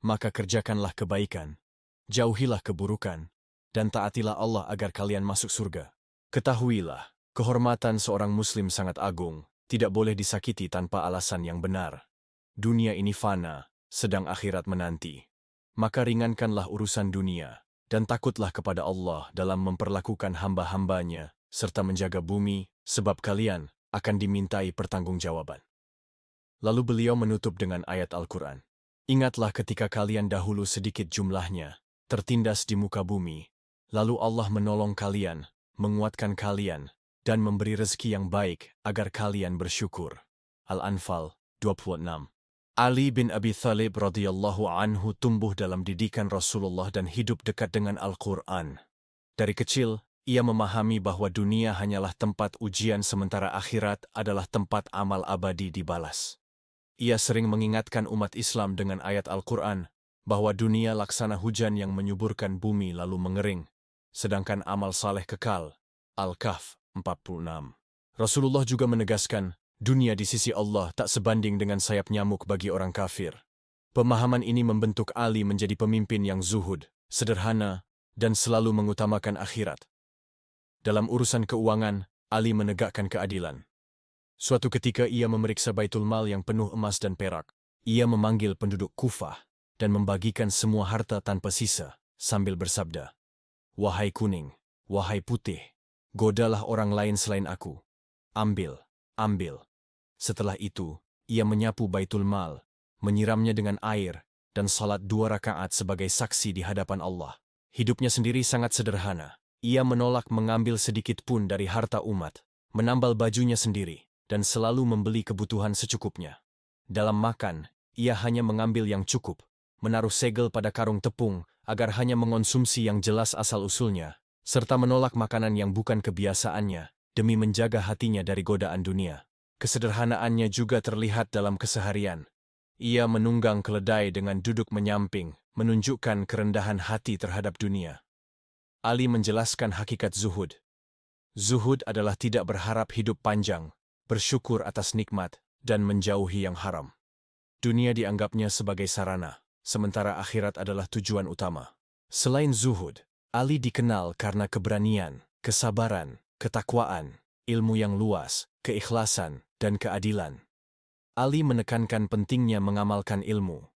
[SPEAKER 1] maka kerjakanlah kebaikan, jauhilah keburukan, dan taatilah Allah agar kalian masuk surga. Ketahuilah, kehormatan seorang muslim sangat agung, tidak boleh disakiti tanpa alasan yang benar. Dunia ini fana, sedang akhirat menanti. Maka ringankanlah urusan dunia, dan takutlah kepada Allah dalam memperlakukan hamba-hambanya, serta menjaga bumi, sebab kalian akan dimintai pertanggungjawaban." Lalu beliau menutup dengan ayat Al-Quran. "Ingatlah ketika kalian dahulu sedikit jumlahnya, tertindas di muka bumi, lalu Allah menolong kalian, menguatkan kalian, dan memberi rezeki yang baik agar kalian bersyukur. Al-Anfal 26. Ali bin Abi Thalib radhiyallahu anhu tumbuh dalam didikan Rasulullah dan hidup dekat dengan Al-Quran. Dari kecil, ia memahami bahwa dunia hanyalah tempat ujian sementara akhirat adalah tempat amal abadi dibalas. Ia sering mengingatkan umat Islam dengan ayat Al-Quran bahwa dunia laksana hujan yang menyuburkan bumi lalu mengering, sedangkan amal saleh kekal. Al-Kahf 46. Rasulullah juga menegaskan, dunia di sisi Allah tak sebanding dengan sayap nyamuk bagi orang kafir. Pemahaman ini membentuk Ali menjadi pemimpin yang zuhud, sederhana, dan selalu mengutamakan akhirat. Dalam urusan keuangan, Ali menegakkan keadilan. Suatu ketika ia memeriksa Baitul Mal yang penuh emas dan perak. Ia memanggil penduduk Kufah dan membagikan semua harta tanpa sisa, sambil bersabda, "Wahai kuning, wahai putih, godalah orang lain selain aku. Ambil, ambil." Setelah itu, ia menyapu Baitul Mal, menyiramnya dengan air, dan salat 2 rakaat sebagai saksi di hadapan Allah. Hidupnya sendiri sangat sederhana. Ia menolak mengambil sedikit pun dari harta umat, menambal bajunya sendiri, dan selalu membeli kebutuhan secukupnya. Dalam makan, ia hanya mengambil yang cukup, menaruh segel pada karung tepung agar hanya mengonsumsi yang jelas asal-usulnya, serta menolak makanan yang bukan kebiasaannya, demi menjaga hatinya dari godaan dunia. Kesederhanaannya juga terlihat dalam keseharian. Ia menunggang keledai dengan duduk menyamping, menunjukkan kerendahan hati terhadap dunia. Ali menjelaskan hakikat zuhud. Zuhud adalah tidak berharap hidup panjang, bersyukur atas nikmat, dan menjauhi yang haram. Dunia dianggapnya sebagai sarana, sementara akhirat adalah tujuan utama. Selain zuhud, Ali dikenal karena keberanian, kesabaran, ketakwaan, ilmu yang luas, keikhlasan, dan keadilan. Ali menekankan pentingnya mengamalkan ilmu.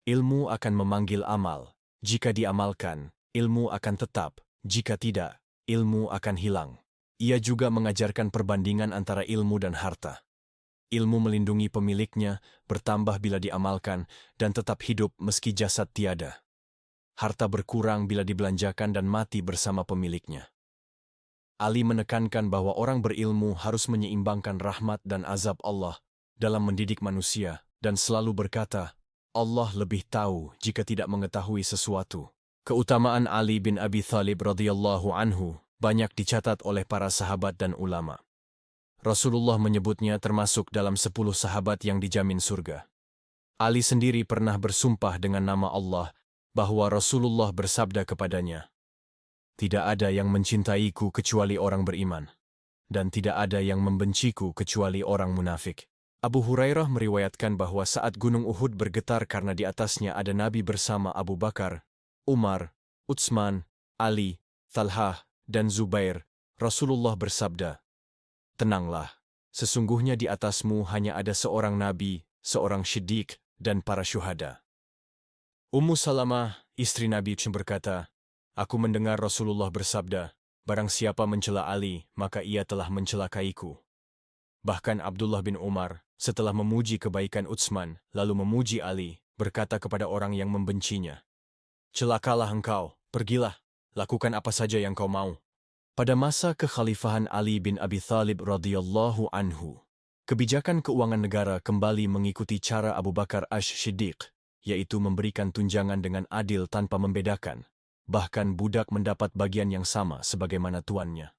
[SPEAKER 1] Ilmu akan memanggil amal. Jika diamalkan, ilmu akan tetap. Jika tidak, ilmu akan hilang. Ia juga mengajarkan perbandingan antara ilmu dan harta. Ilmu melindungi pemiliknya, bertambah bila diamalkan, dan tetap hidup meski jasad tiada. Harta berkurang bila dibelanjakan dan mati bersama pemiliknya. Ali menekankan bahwa orang berilmu harus menyeimbangkan rahmat dan azab Allah dalam mendidik manusia, dan selalu berkata, Allah lebih tahu jika tidak mengetahui sesuatu. Keutamaan Ali bin Abi Thalib radhiyallahu anhu banyak dicatat oleh para sahabat dan ulama. Rasulullah menyebutnya termasuk dalam 10 sahabat yang dijamin surga. Ali sendiri pernah bersumpah dengan nama Allah bahwa Rasulullah bersabda kepadanya, "Tidak ada yang mencintaiku kecuali orang beriman, dan tidak ada yang membenciku kecuali orang munafik." Abu Hurairah meriwayatkan bahwa saat Gunung Uhud bergetar karena di atasnya ada Nabi bersama Abu Bakar, Umar, Utsman, Ali, Thalhah, dan Zubair, Rasulullah bersabda, "Tenanglah, sesungguhnya di atasmu hanya ada seorang Nabi, seorang Siddiq, dan para syuhada." Ummu Salamah, istri Nabi berkata, "Aku mendengar Rasulullah bersabda, barang siapa mencela Ali, maka ia telah mencelakaiku." Bahkan Abdullah bin Umar, setelah memuji kebaikan Utsman, lalu memuji Ali, berkata kepada orang yang membencinya, "Celakalah engkau, pergilah, lakukan apa saja yang kau mau." Pada masa kekhalifahan Ali bin Abi Thalib radhiyallahu anhu, kebijakan keuangan negara kembali mengikuti cara Abu Bakar Ash-Shiddiq, yaitu memberikan tunjangan dengan adil tanpa membedakan. Bahkan budak mendapat bagian yang sama sebagaimana tuannya.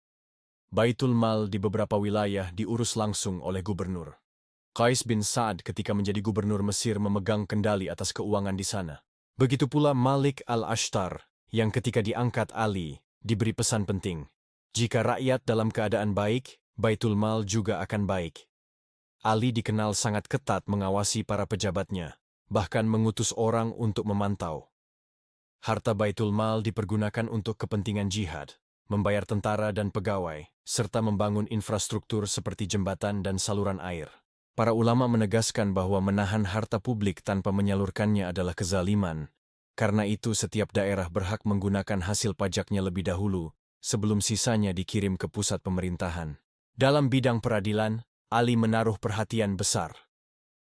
[SPEAKER 1] Baitul Mal di beberapa wilayah diurus langsung oleh gubernur. Qais bin Sa'ad ketika menjadi gubernur Mesir memegang kendali atas keuangan di sana. Begitu pula Malik al-Ashtar, yang ketika diangkat Ali, diberi pesan penting. Jika rakyat dalam keadaan baik, Baitul Mal juga akan baik. Ali dikenal sangat ketat mengawasi para pejabatnya, bahkan mengutus orang untuk memantau. Harta Baitul Mal dipergunakan untuk kepentingan jihad, membayar tentara dan pegawai, serta membangun infrastruktur seperti jembatan dan saluran air. Para ulama menegaskan bahwa menahan harta publik tanpa menyalurkannya adalah kezaliman. Karena itu setiap daerah berhak menggunakan hasil pajaknya lebih dahulu, sebelum sisanya dikirim ke pusat pemerintahan. Dalam bidang peradilan, Ali menaruh perhatian besar.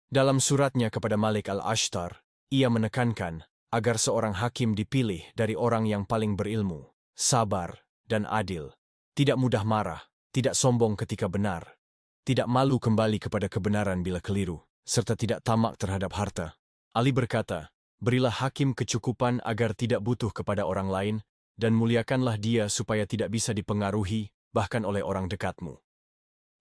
[SPEAKER 1] Dalam suratnya kepada Malik al-Ashtar, ia menekankan agar seorang hakim dipilih dari orang yang paling berilmu, sabar, dan adil, tidak mudah marah, tidak sombong ketika benar, tidak malu kembali kepada kebenaran bila keliru, serta tidak tamak terhadap harta. Ali berkata, berilah hakim kecukupan agar tidak butuh kepada orang lain, dan muliakanlah dia supaya tidak bisa dipengaruhi, bahkan oleh orang dekatmu.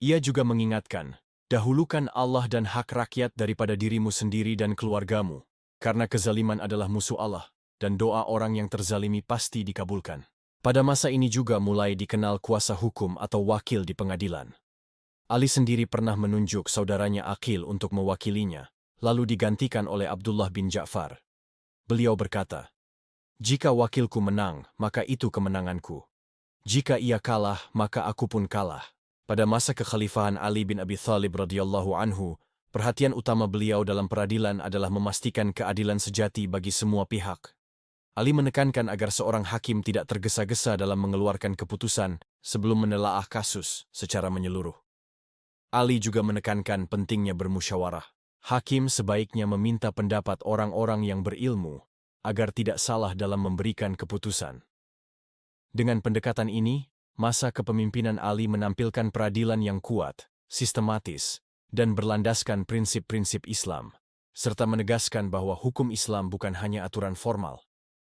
[SPEAKER 1] Ia juga mengingatkan, dahulukan Allah dan hak rakyat daripada dirimu sendiri dan keluargamu, karena kezaliman adalah musuh Allah, dan doa orang yang terzalimi pasti dikabulkan. Pada masa ini juga mulai dikenal kuasa hukum atau wakil di pengadilan. Ali sendiri pernah menunjuk saudaranya Aqil untuk mewakilinya, lalu digantikan oleh Abdullah bin Ja'far. Beliau berkata, "Jika wakilku menang, maka itu kemenanganku. Jika ia kalah, maka aku pun kalah." Pada masa kekhalifahan Ali bin Abi Thalib radhiyallahu anhu, perhatian utama beliau dalam peradilan adalah memastikan keadilan sejati bagi semua pihak. Ali menekankan agar seorang hakim tidak tergesa-gesa dalam mengeluarkan keputusan sebelum menelaah kasus secara menyeluruh. Ali juga menekankan pentingnya bermusyawarah. Hakim sebaiknya meminta pendapat orang-orang yang berilmu agar tidak salah dalam memberikan keputusan. Dengan pendekatan ini, masa kepemimpinan Ali menampilkan peradilan yang kuat, sistematis, dan berlandaskan prinsip-prinsip Islam, serta menegaskan bahwa hukum Islam bukan hanya aturan formal,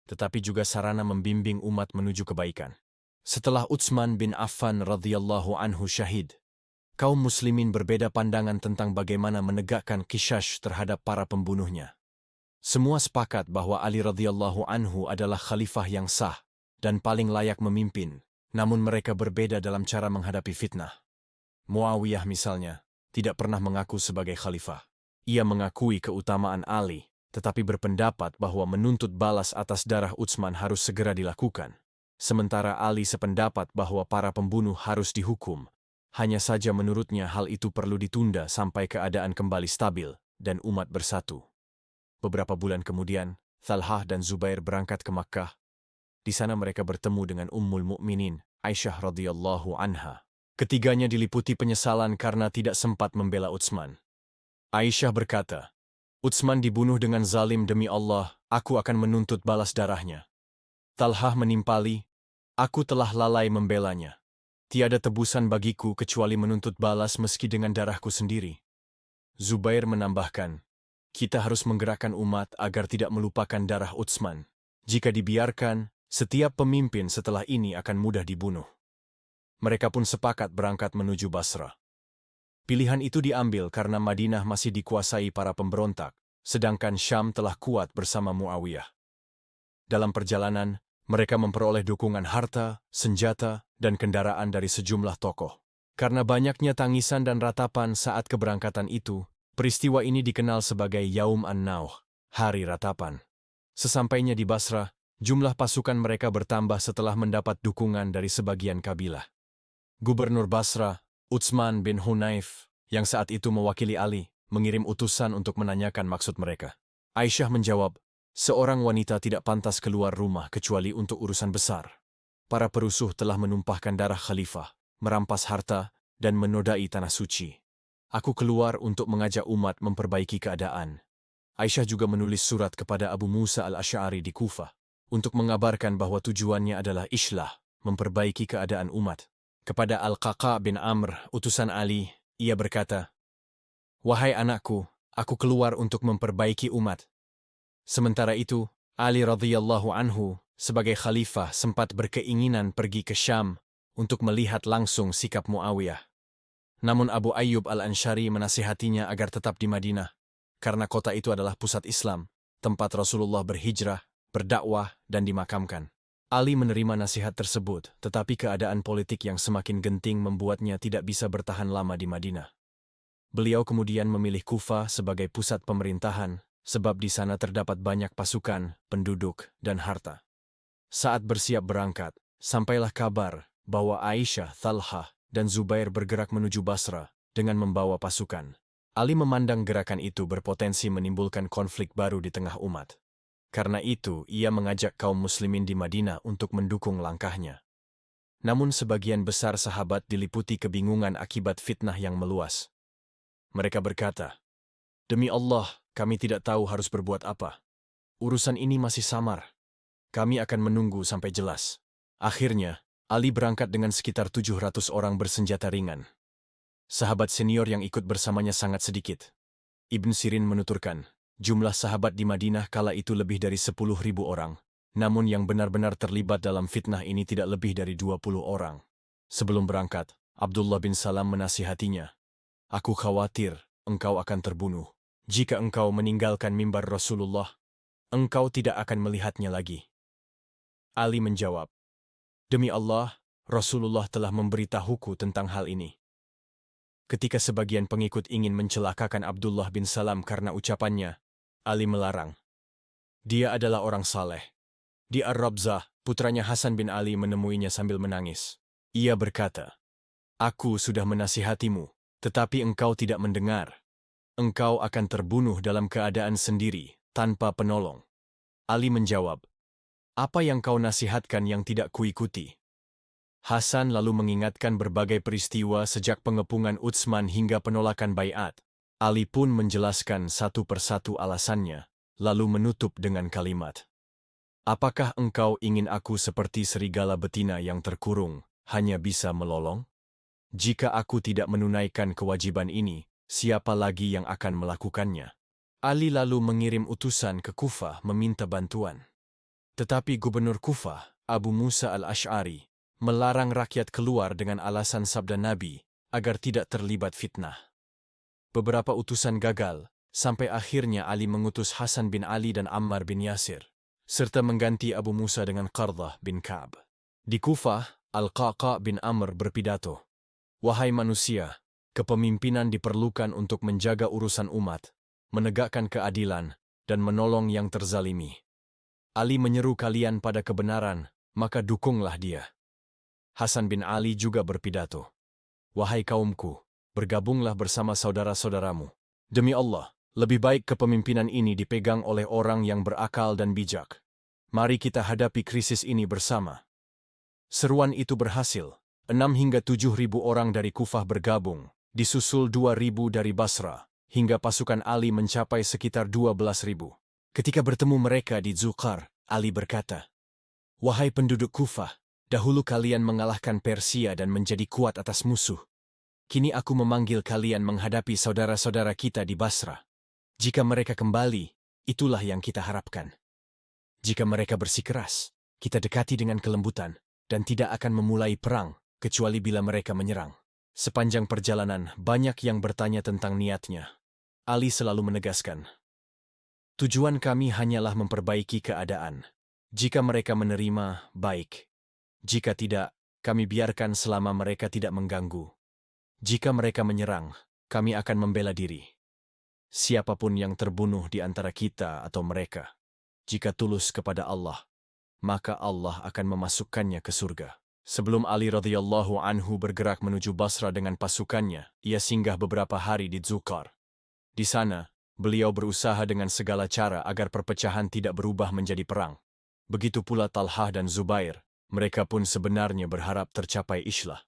[SPEAKER 1] tetapi juga sarana membimbing umat menuju kebaikan. Setelah Utsman bin Affan radhiyallahu anhu syahid, kaum muslimin berbeda pandangan tentang bagaimana menegakkan qisas terhadap para pembunuhnya. Semua sepakat bahwa Ali radhiyallahu anhu adalah khalifah yang sah dan paling layak memimpin, namun mereka berbeda dalam cara menghadapi fitnah. Muawiyah misalnya, tidak pernah mengaku sebagai khalifah. Ia mengakui keutamaan Ali, tetapi berpendapat bahwa menuntut balas atas darah Utsman harus segera dilakukan. Sementara Ali sependapat bahwa para pembunuh harus dihukum. Hanya saja menurutnya hal itu perlu ditunda sampai keadaan kembali stabil dan umat bersatu. Beberapa bulan kemudian, Thalhah dan Zubair berangkat ke Makkah. Di sana mereka bertemu dengan Ummul Mukminin, Aisyah radhiyallahu anha. Ketiganya diliputi penyesalan karena tidak sempat membela Utsman. Aisyah berkata, "Utsman dibunuh dengan zalim, demi Allah, aku akan menuntut balas darahnya." Thalhah menimpali, "Aku telah lalai membelanya. Tiada tebusan bagiku kecuali menuntut balas meski dengan darahku sendiri." Zubair menambahkan, "Kita harus menggerakkan umat agar tidak melupakan darah Utsman. Jika dibiarkan, setiap pemimpin setelah ini akan mudah dibunuh." Mereka pun sepakat berangkat menuju Basrah. Pilihan itu diambil karena Madinah masih dikuasai para pemberontak, sedangkan Syam telah kuat bersama Muawiyah. Dalam perjalanan, mereka memperoleh dukungan harta, senjata, dan kendaraan dari sejumlah tokoh. Karena banyaknya tangisan dan ratapan saat keberangkatan itu, peristiwa ini dikenal sebagai Yaum an-Nauh, hari ratapan. Sesampainya di Basrah, jumlah pasukan mereka bertambah setelah mendapat dukungan dari sebagian kabilah. Gubernur Basrah, Utsman bin Hunayf, yang saat itu mewakili Ali, mengirim utusan untuk menanyakan maksud mereka. Aisyah menjawab, "Seorang wanita tidak pantas keluar rumah kecuali untuk urusan besar. Para perusuh telah menumpahkan darah khalifah, merampas harta, dan menodai tanah suci. Aku keluar untuk mengajak umat memperbaiki keadaan." Aisyah juga menulis surat kepada Abu Musa al-Asy'ari di Kufah, untuk mengabarkan bahwa tujuannya adalah islah, memperbaiki keadaan umat. Kepada Al-Qaqa bin Amr, utusan Ali, ia berkata, "Wahai anakku, aku keluar untuk memperbaiki umat." Sementara itu, Ali radhiyallahu anhu, sebagai khalifah sempat berkeinginan pergi ke Syam untuk melihat langsung sikap Muawiyah. Namun Abu Ayyub al-Ansyari menasihatinya agar tetap di Madinah, karena kota itu adalah pusat Islam, tempat Rasulullah berhijrah, berdakwah, dan dimakamkan. Ali menerima nasihat tersebut, tetapi keadaan politik yang semakin genting membuatnya tidak bisa bertahan lama di Madinah. Beliau kemudian memilih Kufah sebagai pusat pemerintahan, sebab di sana terdapat banyak pasukan, penduduk, dan harta. Saat bersiap berangkat, sampailah kabar bahwa Aisyah, Thalhah, dan Zubair bergerak menuju Basrah dengan membawa pasukan. Ali memandang gerakan itu berpotensi menimbulkan konflik baru di tengah umat. Karena itu, ia mengajak kaum muslimin di Madinah untuk mendukung langkahnya. Namun sebagian besar sahabat diliputi kebingungan akibat fitnah yang meluas. Mereka berkata, "Demi Allah, kami tidak tahu harus berbuat apa. Urusan ini masih samar. Kami akan menunggu sampai jelas." Akhirnya, Ali berangkat dengan sekitar 700 orang bersenjata ringan. Sahabat senior yang ikut bersamanya sangat sedikit. Ibn Sirin menuturkan, jumlah sahabat di Madinah kala itu lebih dari 10.000 orang. Namun yang benar-benar terlibat dalam fitnah ini tidak lebih dari 20 orang. Sebelum berangkat, Abdullah bin Salam menasihatinya, "Aku khawatir engkau akan terbunuh. Jika engkau meninggalkan mimbar Rasulullah, engkau tidak akan melihatnya lagi." Ali menjawab, "Demi Allah, Rasulullah telah memberitahuku tentang hal ini." Ketika sebagian pengikut ingin mencelakakan Abdullah bin Salam karena ucapannya, Ali melarang. Dia adalah orang saleh. Di Ar-Rabzah, putranya Hasan bin Ali menemuinya sambil menangis. Ia berkata, "Aku sudah menasihatimu, tetapi engkau tidak mendengar. Engkau akan terbunuh dalam keadaan sendiri, tanpa penolong." Ali menjawab, "Apa yang kau nasihatkan yang tidak kuikuti?" Hasan lalu mengingatkan berbagai peristiwa sejak pengepungan Utsman hingga penolakan baiat. Ali pun menjelaskan satu persatu alasannya, lalu menutup dengan kalimat, "Apakah engkau ingin aku seperti serigala betina yang terkurung, hanya bisa melolong? Jika aku tidak menunaikan kewajiban ini, siapa lagi yang akan melakukannya?" Ali lalu mengirim utusan ke Kufah meminta bantuan. Tetapi gubernur Kufah, Abu Musa al-Ash'ari, melarang rakyat keluar dengan alasan sabda Nabi agar tidak terlibat fitnah. Beberapa utusan gagal, sampai akhirnya Ali mengutus Hasan bin Ali dan Ammar bin Yasir, serta mengganti Abu Musa dengan Qardah bin Ka'b. Di Kufah, Al-Qaqa bin Amr berpidato, "Wahai manusia, kepemimpinan diperlukan untuk menjaga urusan umat, menegakkan keadilan, dan menolong yang terzalimi. Ali menyeru kalian pada kebenaran, maka dukunglah dia." Hasan bin Ali juga berpidato, "Wahai kaumku, bergabunglah bersama saudara-saudaramu. Demi Allah, lebih baik kepemimpinan ini dipegang oleh orang yang berakal dan bijak. Mari kita hadapi krisis ini bersama." Seruan itu berhasil. 6 hingga 7.000 orang dari Kufah bergabung, disusul 2.000 dari Basra, hingga pasukan Ali mencapai sekitar 12.000. Ketika bertemu mereka di Dzukar, Ali berkata, "Wahai penduduk Kufah, dahulu kalian mengalahkan Persia dan menjadi kuat atas musuh. Kini aku memanggil kalian menghadapi saudara-saudara kita di Basra. Jika mereka kembali, itulah yang kita harapkan. Jika mereka bersikeras, kita dekati dengan kelembutan dan tidak akan memulai perang, kecuali bila mereka menyerang." Sepanjang perjalanan, banyak yang bertanya tentang niatnya. Ali selalu menegaskan, "Tujuan kami hanyalah memperbaiki keadaan. Jika mereka menerima, baik. Jika tidak, kami biarkan selama mereka tidak mengganggu. Jika mereka menyerang, kami akan membela diri. Siapapun yang terbunuh di antara kita atau mereka, jika tulus kepada Allah, maka Allah akan memasukkannya ke surga." Sebelum Ali radhiyallahu anhu bergerak menuju Basra dengan pasukannya, ia singgah beberapa hari di Dzukar. Di sana, beliau berusaha dengan segala cara agar perpecahan tidak berubah menjadi perang. Begitu pula Talhah dan Zubair. Mereka pun sebenarnya berharap tercapai islah.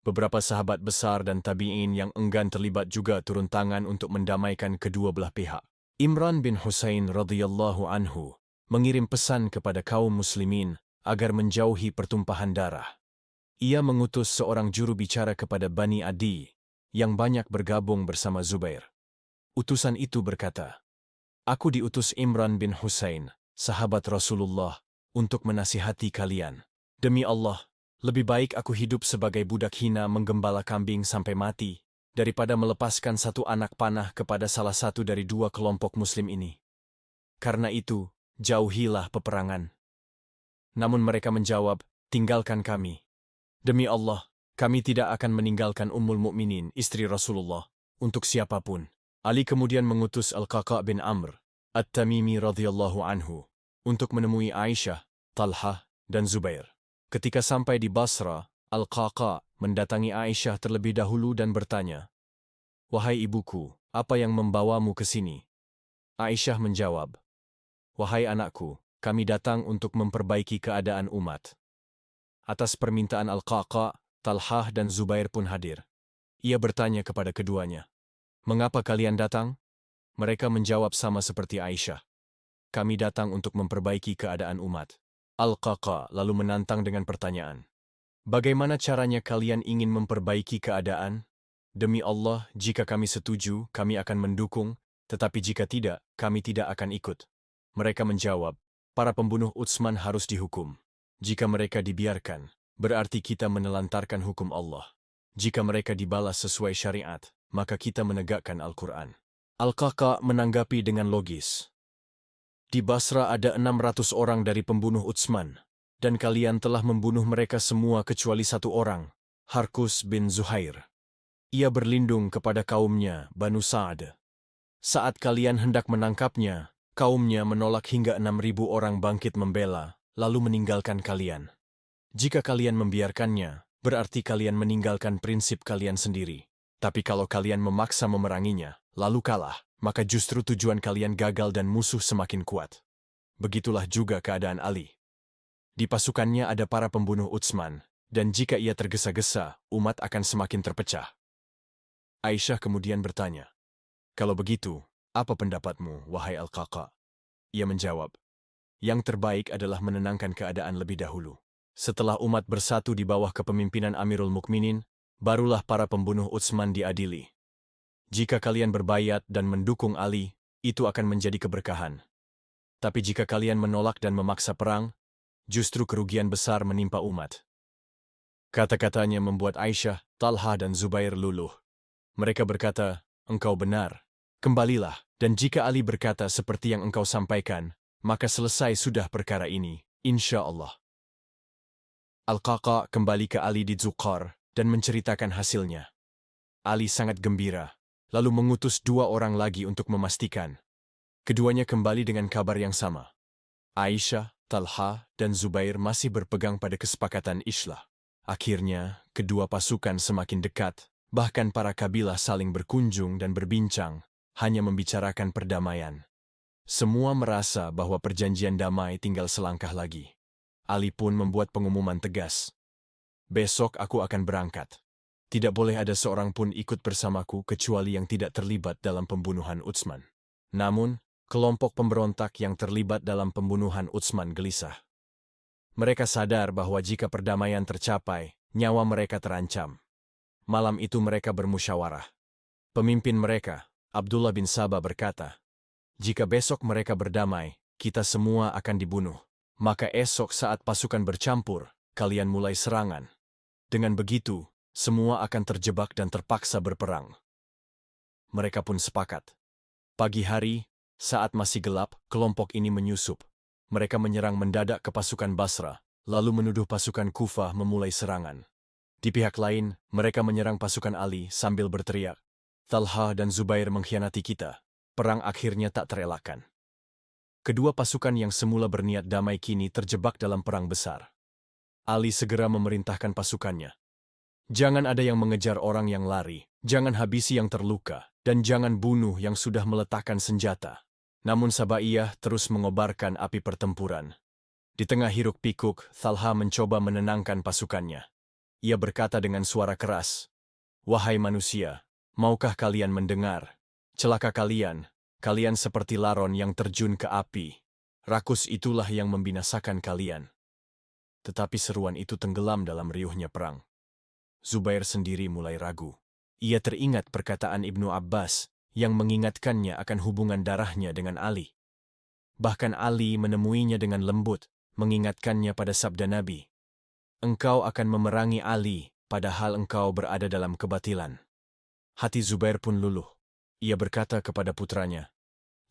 [SPEAKER 1] Beberapa sahabat besar dan tabi'in yang enggan terlibat juga turun tangan untuk mendamaikan kedua belah pihak. Imran bin Husain radhiyallahu anhu mengirim pesan kepada kaum muslimin agar menjauhi pertumpahan darah. Ia mengutus seorang juru bicara kepada Bani Adi yang banyak bergabung bersama Zubair. Utusan itu berkata, "Aku diutus Imran bin Husain, sahabat Rasulullah, untuk menasihati kalian. Demi Allah, lebih baik aku hidup sebagai budak hina menggembala kambing sampai mati, daripada melepaskan satu anak panah kepada salah satu dari dua kelompok muslim ini. Karena itu, jauhilah peperangan." Namun mereka menjawab, "Tinggalkan kami. Demi Allah, kami tidak akan meninggalkan Ummul Mukminin, istri Rasulullah, untuk siapapun." Ali kemudian mengutus Al-Qaqa bin Amr, At-Tamimi radhiyallahu anhu, untuk menemui Aisyah, Talhah, dan Zubair. Ketika sampai di Basra, Al-Qaqa mendatangi Aisyah terlebih dahulu dan bertanya, "Wahai ibuku, apa yang membawamu ke sini?" Aisyah menjawab, "Wahai anakku, kami datang untuk memperbaiki keadaan umat." Atas permintaan Al-Qaqa, Talhah dan Zubair pun hadir. Ia bertanya kepada keduanya, "Mengapa kalian datang?" Mereka menjawab sama seperti Aisyah, "Kami datang untuk memperbaiki keadaan umat." Al-Qaqa lalu menantang dengan pertanyaan. Bagaimana caranya kalian ingin memperbaiki keadaan? Demi Allah, jika kami setuju, kami akan mendukung, tetapi jika tidak, kami tidak akan ikut. Mereka menjawab, para pembunuh Utsman harus dihukum. Jika mereka dibiarkan, berarti kita menelantarkan hukum Allah. Jika mereka dibalas sesuai syariat, maka kita menegakkan Al-Quran. Al-Qaqa menanggapi dengan logis. Di Basra ada 600 orang dari pembunuh Utsman, dan kalian telah membunuh mereka semua kecuali satu orang, Harkus bin Zuhair. Ia berlindung kepada kaumnya, Banu Sa'ad. Saat kalian hendak menangkapnya, kaumnya menolak hingga 6.000 orang bangkit membela, lalu meninggalkan kalian. Jika kalian membiarkannya, berarti kalian meninggalkan prinsip kalian sendiri. Tapi kalau kalian memaksa memeranginya, lalu kalah, maka justru tujuan kalian gagal dan musuh semakin kuat. Begitulah juga keadaan Ali. Di pasukannya ada para pembunuh Utsman, dan jika ia tergesa-gesa, umat akan semakin terpecah. Aisyah kemudian bertanya, "Kalau begitu, apa pendapatmu, wahai Al-Qaqa?" Ia menjawab, "Yang terbaik adalah menenangkan keadaan lebih dahulu. Setelah umat bersatu di bawah kepemimpinan Amirul Mukminin, barulah para pembunuh Utsman diadili. Jika kalian berbayat dan mendukung Ali, itu akan menjadi keberkahan. Tapi jika kalian menolak dan memaksa perang, justru kerugian besar menimpa umat." Kata-katanya membuat Aisyah, Talha dan Zubair luluh. Mereka berkata, "Engkau benar. Kembalilah, dan jika Ali berkata seperti yang engkau sampaikan, maka selesai sudah perkara ini, insya Allah." Al-Qaqa kembali ke Ali di Dzuqar dan menceritakan hasilnya. Ali sangat gembira, lalu mengutus 2 orang lagi untuk memastikan. Keduanya kembali dengan kabar yang sama. Aisyah, Talha, dan Zubair masih berpegang pada kesepakatan Islah. Akhirnya, kedua pasukan semakin dekat, bahkan para kabilah saling berkunjung dan berbincang, hanya membicarakan perdamaian. Semua merasa bahwa perjanjian damai tinggal selangkah lagi. Ali pun membuat pengumuman tegas. "Besok aku akan berangkat. Tidak boleh ada seorang pun ikut bersamaku kecuali yang tidak terlibat dalam pembunuhan Utsman." Namun, kelompok pemberontak yang terlibat dalam pembunuhan Utsman gelisah. Mereka sadar bahwa jika perdamaian tercapai, nyawa mereka terancam. Malam itu mereka bermusyawarah. Pemimpin mereka, Abdullah bin Sabah berkata, "Jika besok mereka berdamai, kita semua akan dibunuh. Maka esok saat pasukan bercampur, kalian mulai serangan. Dengan begitu, semua akan terjebak dan terpaksa berperang." Mereka pun sepakat. Pagi hari, saat masih gelap, kelompok ini menyusup. Mereka menyerang mendadak ke pasukan Basra, lalu menuduh pasukan Kufah memulai serangan. Di pihak lain, mereka menyerang pasukan Ali sambil berteriak, "Talha dan Zubair mengkhianati kita." Perang akhirnya tak terelakkan. Kedua pasukan yang semula berniat damai kini terjebak dalam perang besar. Ali segera memerintahkan pasukannya, "Jangan ada yang mengejar orang yang lari, jangan habisi yang terluka, dan jangan bunuh yang sudah meletakkan senjata." Namun Sabaiyah terus mengobarkan api pertempuran. Di tengah hiruk-pikuk, Talha mencoba menenangkan pasukannya. Ia berkata dengan suara keras, "Wahai manusia, maukah kalian mendengar? Celaka kalian, kalian seperti laron yang terjun ke api. Rakus itulah yang membinasakan kalian." Tetapi seruan itu tenggelam dalam riuhnya perang. Zubair sendiri mulai ragu. Ia teringat perkataan Ibnu Abbas yang mengingatkannya akan hubungan darahnya dengan Ali. Bahkan Ali menemuinya dengan lembut, mengingatkannya pada sabda Nabi, "Engkau akan memerangi Ali, padahal engkau berada dalam kebatilan." Hati Zubair pun luluh. Ia berkata kepada putranya,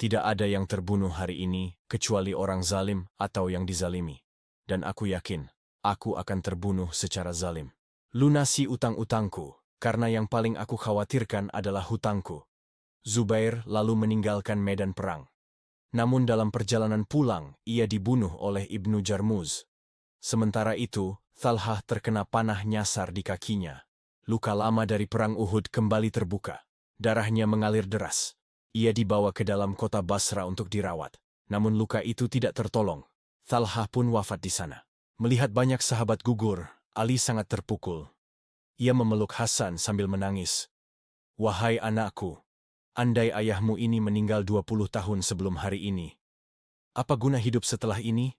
[SPEAKER 1] "Tidak ada yang terbunuh hari ini, kecuali orang zalim atau yang dizalimi. Dan aku yakin, aku akan terbunuh secara zalim. Lunasi utang-utangku, karena yang paling aku khawatirkan adalah hutangku." Zubair lalu meninggalkan medan perang. Namun dalam perjalanan pulang, ia dibunuh oleh Ibnu Jarmuz. Sementara itu, Talha terkena panah nyasar di kakinya. Luka lama dari perang Uhud kembali terbuka. Darahnya mengalir deras. Ia dibawa ke dalam kota Basra untuk dirawat. Namun luka itu tidak tertolong. Talha pun wafat di sana. Melihat banyak sahabat gugur, Ali sangat terpukul. Ia memeluk Hasan sambil menangis. "Wahai anakku, andai ayahmu ini meninggal 20 tahun sebelum hari ini, apa guna hidup setelah ini?"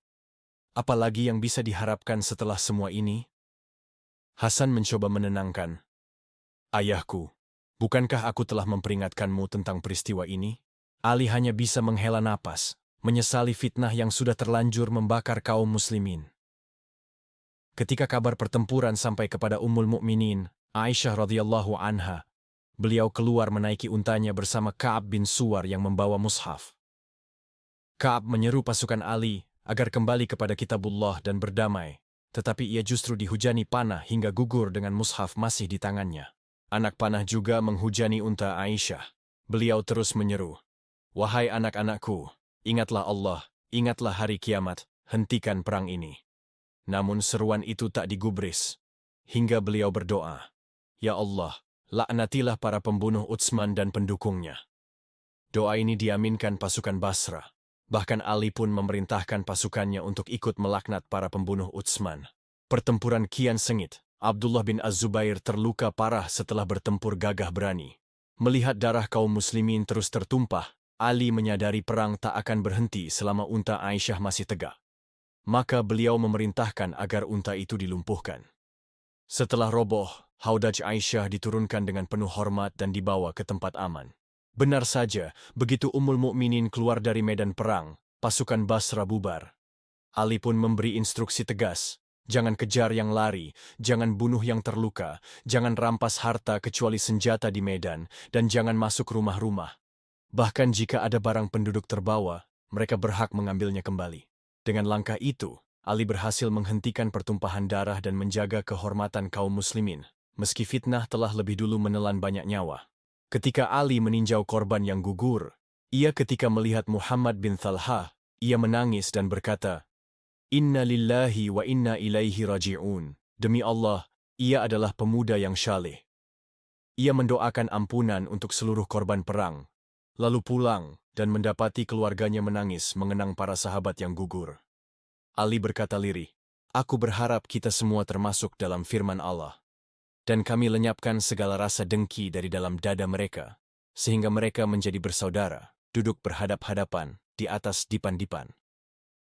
[SPEAKER 1] Apalagi yang bisa diharapkan setelah semua ini? Hasan mencoba menenangkan. Ayahku, bukankah aku telah memperingatkanmu tentang peristiwa ini? Ali hanya bisa menghela napas, menyesali fitnah yang sudah terlanjur membakar kaum muslimin. Ketika kabar pertempuran sampai kepada Ummul Mukminin, Aisyah radhiyallahu anha, beliau keluar menaiki untanya bersama Ka'ab bin Suwar yang membawa mushaf. Ka'ab menyeru pasukan Ali agar kembali kepada kitabullah dan berdamai, tetapi ia justru dihujani panah hingga gugur dengan mushaf masih di tangannya. Anak panah juga menghujani unta Aisyah. Beliau terus menyeru, "Wahai anak-anakku, ingatlah Allah, ingatlah hari kiamat, hentikan perang ini." Namun seruan itu tak digubris, hingga beliau berdoa, "Ya Allah, laknatilah para pembunuh Utsman dan pendukungnya." Doa ini diaminkan pasukan Basra. Bahkan Ali pun memerintahkan pasukannya untuk ikut melaknat para pembunuh Utsman. Pertempuran kian sengit. Abdullah bin Az-Zubair terluka parah setelah bertempur gagah berani. Melihat darah kaum muslimin terus tertumpah, Ali menyadari perang tak akan berhenti selama unta Aisyah masih tegak. Maka beliau memerintahkan agar unta itu dilumpuhkan. Setelah roboh, Haudaj Aisyah diturunkan dengan penuh hormat dan dibawa ke tempat aman. Benar saja, begitu Ummul Mukminin keluar dari medan perang, pasukan Basra bubar. Ali pun memberi instruksi tegas, jangan kejar yang lari, jangan bunuh yang terluka, jangan rampas harta kecuali senjata di medan, dan jangan masuk rumah-rumah. Bahkan jika ada barang penduduk terbawa, mereka berhak mengambilnya kembali. Dengan langkah itu, Ali berhasil menghentikan pertumpahan darah dan menjaga kehormatan kaum muslimin, meski fitnah telah lebih dulu menelan banyak nyawa. Ketika Ali meninjau korban yang gugur, ketika melihat Muhammad bin Thalhah, ia menangis dan berkata, "Inna lillahi wa inna ilaihi raji'un." Demi Allah, ia adalah pemuda yang syaleh. Ia mendoakan ampunan untuk seluruh korban perang, lalu pulang dan mendapati keluarganya menangis mengenang para sahabat yang gugur. Ali berkata lirih, "Aku berharap kita semua termasuk dalam firman Allah. Dan kami lenyapkan segala rasa dengki dari dalam dada mereka, sehingga mereka menjadi bersaudara, duduk berhadap-hadapan di atas dipan-dipan."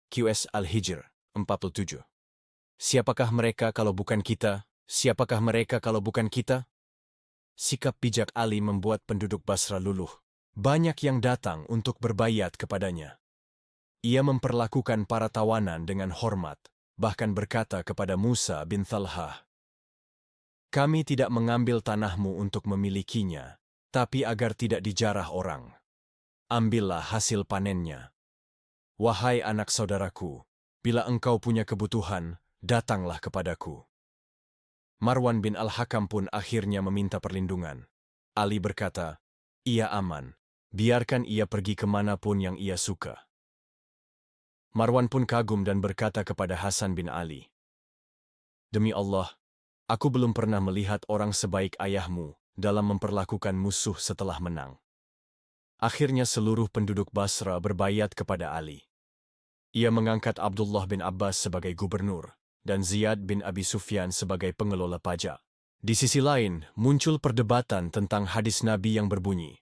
[SPEAKER 1] QS Al-Hijr 47. Siapakah mereka kalau bukan kita? Siapakah mereka kalau bukan kita? Sikap bijak Ali membuat penduduk Basra luluh. Banyak yang datang untuk berbaiat kepadanya. Ia memperlakukan para tawanan dengan hormat, bahkan berkata kepada Musa bin Thalhah, "Kami tidak mengambil tanahmu untuk memilikinya, tapi agar tidak dijarah orang. Ambillah hasil panennya. Wahai anak saudaraku, bila engkau punya kebutuhan, datanglah kepadaku." Marwan bin Al-Hakam pun akhirnya meminta perlindungan. Ali berkata, "Ia aman, biarkan ia pergi kemanapun yang ia suka." Marwan pun kagum dan berkata kepada Hasan bin Ali, "Demi Allah, aku belum pernah melihat orang sebaik ayahmu dalam memperlakukan musuh setelah menang." Akhirnya seluruh penduduk Basra berbaiat kepada Ali. Ia mengangkat Abdullah bin Abbas sebagai gubernur dan Ziyad bin Abi Sufyan sebagai pengelola pajak. Di sisi lain, muncul perdebatan tentang hadis Nabi yang berbunyi,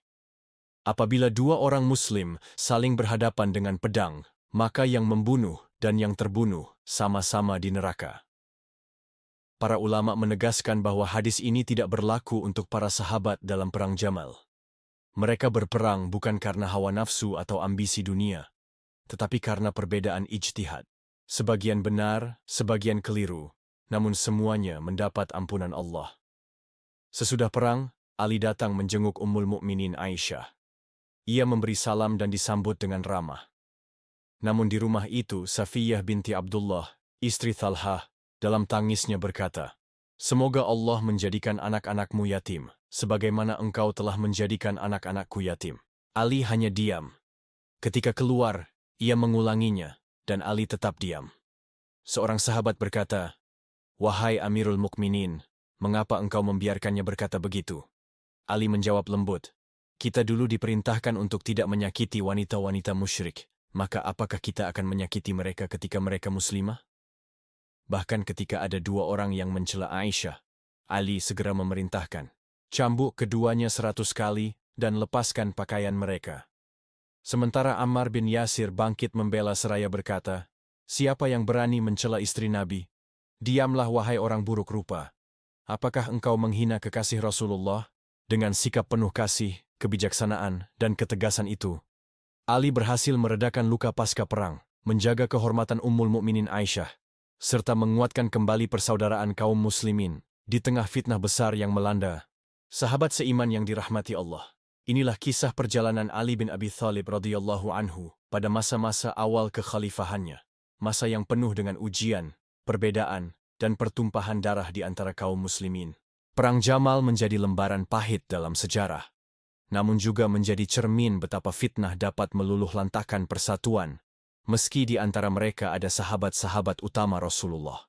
[SPEAKER 1] apabila dua orang Muslim saling berhadapan dengan pedang, maka yang membunuh dan yang terbunuh sama-sama di neraka. Para ulama menegaskan bahwa hadis ini tidak berlaku untuk para sahabat dalam perang Jamal. Mereka berperang bukan karena hawa nafsu atau ambisi dunia, tetapi karena perbedaan ijtihad. Sebagian benar, sebagian keliru, namun semuanya mendapat ampunan Allah. Sesudah perang, Ali datang menjenguk Ummul Mukminin Aisyah. Ia memberi salam dan disambut dengan ramah. Namun di rumah itu, Safiyah binti Abdullah, istri Thalhah, dalam tangisnya berkata, "Semoga Allah menjadikan anak-anakmu yatim, sebagaimana engkau telah menjadikan anak-anakku yatim." Ali hanya diam. Ketika keluar, ia mengulanginya, dan Ali tetap diam. Seorang sahabat berkata, "Wahai Amirul Mukminin, mengapa engkau membiarkannya berkata begitu?" Ali menjawab lembut, "Kita dulu diperintahkan untuk tidak menyakiti wanita-wanita musyrik, maka apakah kita akan menyakiti mereka ketika mereka muslimah?" Bahkan ketika ada dua orang yang mencela Aisyah, Ali segera memerintahkan, "Cambuk keduanya 100 kali dan lepaskan pakaian mereka." Sementara Ammar bin Yasir bangkit membela seraya berkata, Siapa yang berani mencela istri Nabi? Diamlah wahai orang buruk rupa. Apakah engkau menghina kekasih Rasulullah? Dengan sikap penuh kasih, kebijaksanaan, dan ketegasan itu, Ali berhasil meredakan luka pasca perang, menjaga kehormatan Ummul Mukminin Aisyah, serta menguatkan kembali persaudaraan kaum muslimin di tengah fitnah besar yang melanda. Sahabat seiman yang dirahmati Allah, inilah kisah perjalanan Ali bin Abi Thalib radhiyallahu anhu pada masa-masa awal kekhalifahannya, masa yang penuh dengan ujian, perbedaan, dan pertumpahan darah di antara kaum muslimin. Perang Jamal menjadi lembaran pahit dalam sejarah, namun juga menjadi cermin betapa fitnah dapat meluluh lantakkan persatuan, meski di antara mereka ada sahabat-sahabat utama Rasulullah.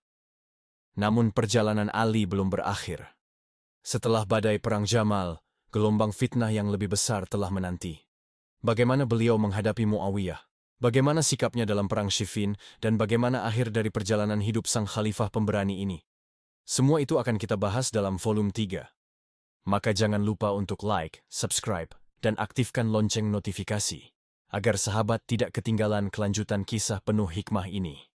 [SPEAKER 1] Namun perjalanan Ali belum berakhir. Setelah badai Perang Jamal, gelombang fitnah yang lebih besar telah menanti. Bagaimana beliau menghadapi Muawiyah? Bagaimana sikapnya dalam Perang Siffin? Dan bagaimana akhir dari perjalanan hidup sang khalifah pemberani ini? Semua itu akan kita bahas dalam volume 3. Maka jangan lupa untuk like, subscribe, dan aktifkan lonceng notifikasi, agar sahabat tidak ketinggalan kelanjutan kisah penuh hikmah ini.